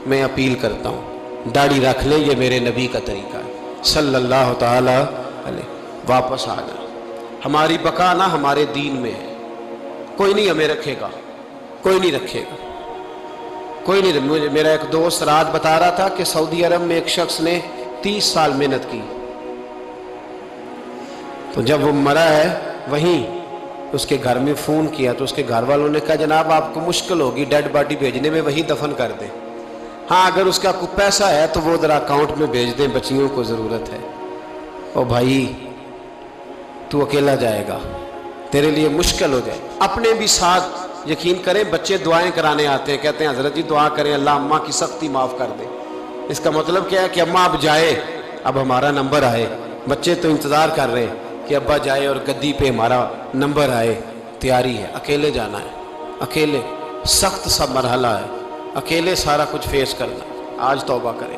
میں اپیل کرتا ہوں داڑھی رکھ لیں، یہ میرے نبی کا طریقہ ہے صلی اللہ تعالی علیہ. واپس آ جائیں. ہماری بقا نہ ہمارے دین میں ہے. کوئی نہیں ہمیں رکھے گا، کوئی نہیں رکھے گا، کوئی نہیں. میرا ایک دوست رات بتا رہا تھا کہ سعودی عرب میں ایک شخص نے 30 سال محنت کی، تو جب وہ مرا ہے وہیں اس کے گھر میں فون کیا تو اس کے گھر والوں نے کہا جناب آپ کو مشکل ہوگی ڈیڈ باڈی بھیجنے میں، وہیں دفن کر دیں. ہاں اگر اس کا کوئی پیسہ ہے تو وہ ذرا اکاؤنٹ میں بھیج دیں، بچیوں کو ضرورت ہے. او بھائی تو اکیلا جائے گا، تیرے لیے مشکل ہو جائے. اپنے بھی ساتھ یقین کریں، بچے دعائیں کرانے آتے ہیں، کہتے ہیں حضرت جی دعا کریں اللہ اماں کی سختی معاف کر دے. اس کا مطلب کیا ہے کہ اماں اب جائے، اب ہمارا نمبر آئے. بچے تو انتظار کر رہے ہیں کہ ابا جائے اور گدی پہ ہمارا نمبر آئے. تیاری ہے، اکیلے جانا ہے، اکیلے سخت سا مرحلہ ہے، اکیلے سارا کچھ فیس کرنا. آج توبہ کریں،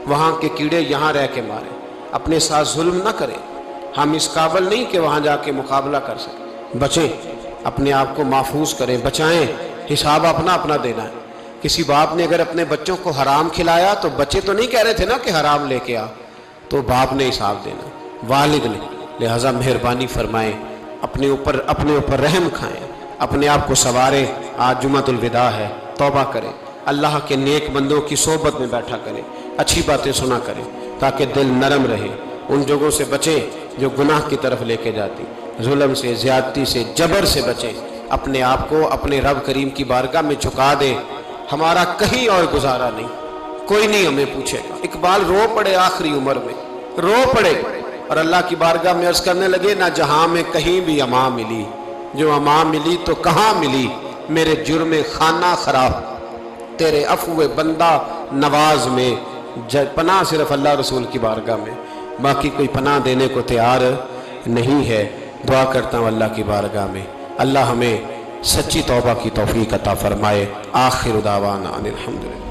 وہاں کے کیڑے یہاں رہ کے ماریں، اپنے ساتھ ظلم نہ کریں. ہم اس قابل نہیں کہ وہاں جا کے مقابلہ کر سکیں. بچیں، اپنے آپ کو محفوظ کریں، بچائیں. حساب اپنا اپنا دینا ہے. کسی باپ نے اگر اپنے بچوں کو حرام کھلایا تو بچے تو نہیں کہہ رہے تھے نا کہ حرام لے کے آ، تو باپ نے حساب دینا، والد نے. لہٰذا مہربانی فرمائیں، اپنے اوپر رحم کھائیں، اپنے آپ کو سنواریں. آج جمعۃ الوداع ہے، توبہ کریں، اللہ کے نیک بندوں کی صحبت میں بیٹھا کریں، اچھی باتیں سنا کریں تاکہ دل نرم رہے، ان جگہوں سے بچیں جو گناہ کی طرف لے کے جاتی، ظلم سے، زیادتی سے، جبر سے بچیں، اپنے آپ کو اپنے رب کریم کی بارگاہ میں جھکا دیں۔ ہمارا کہیں اور گزارا نہیں، کوئی نہیں ہمیں پوچھے گا۔ اقبال رو پڑے آخری عمر میں، رو پڑے اور اللہ کی بارگاہ میں عرض کرنے لگے، نہ جہاں میں کہیں بھی امان ملی، جو امان ملی تو کہاں ملی، میرے جرم خانہ خراب تیرے عفو بندہ نواز میں، پناہ صرف اللہ رسول کی بارگاہ میں، باقی کوئی پناہ دینے کو تیار نہیں ہے۔ دعا کرتا ہوں اللہ کی بارگاہ میں اللہ ہمیں سچی توبہ کی توفیق عطا فرمائے۔ آخر دعوانا ان الحمدللہ۔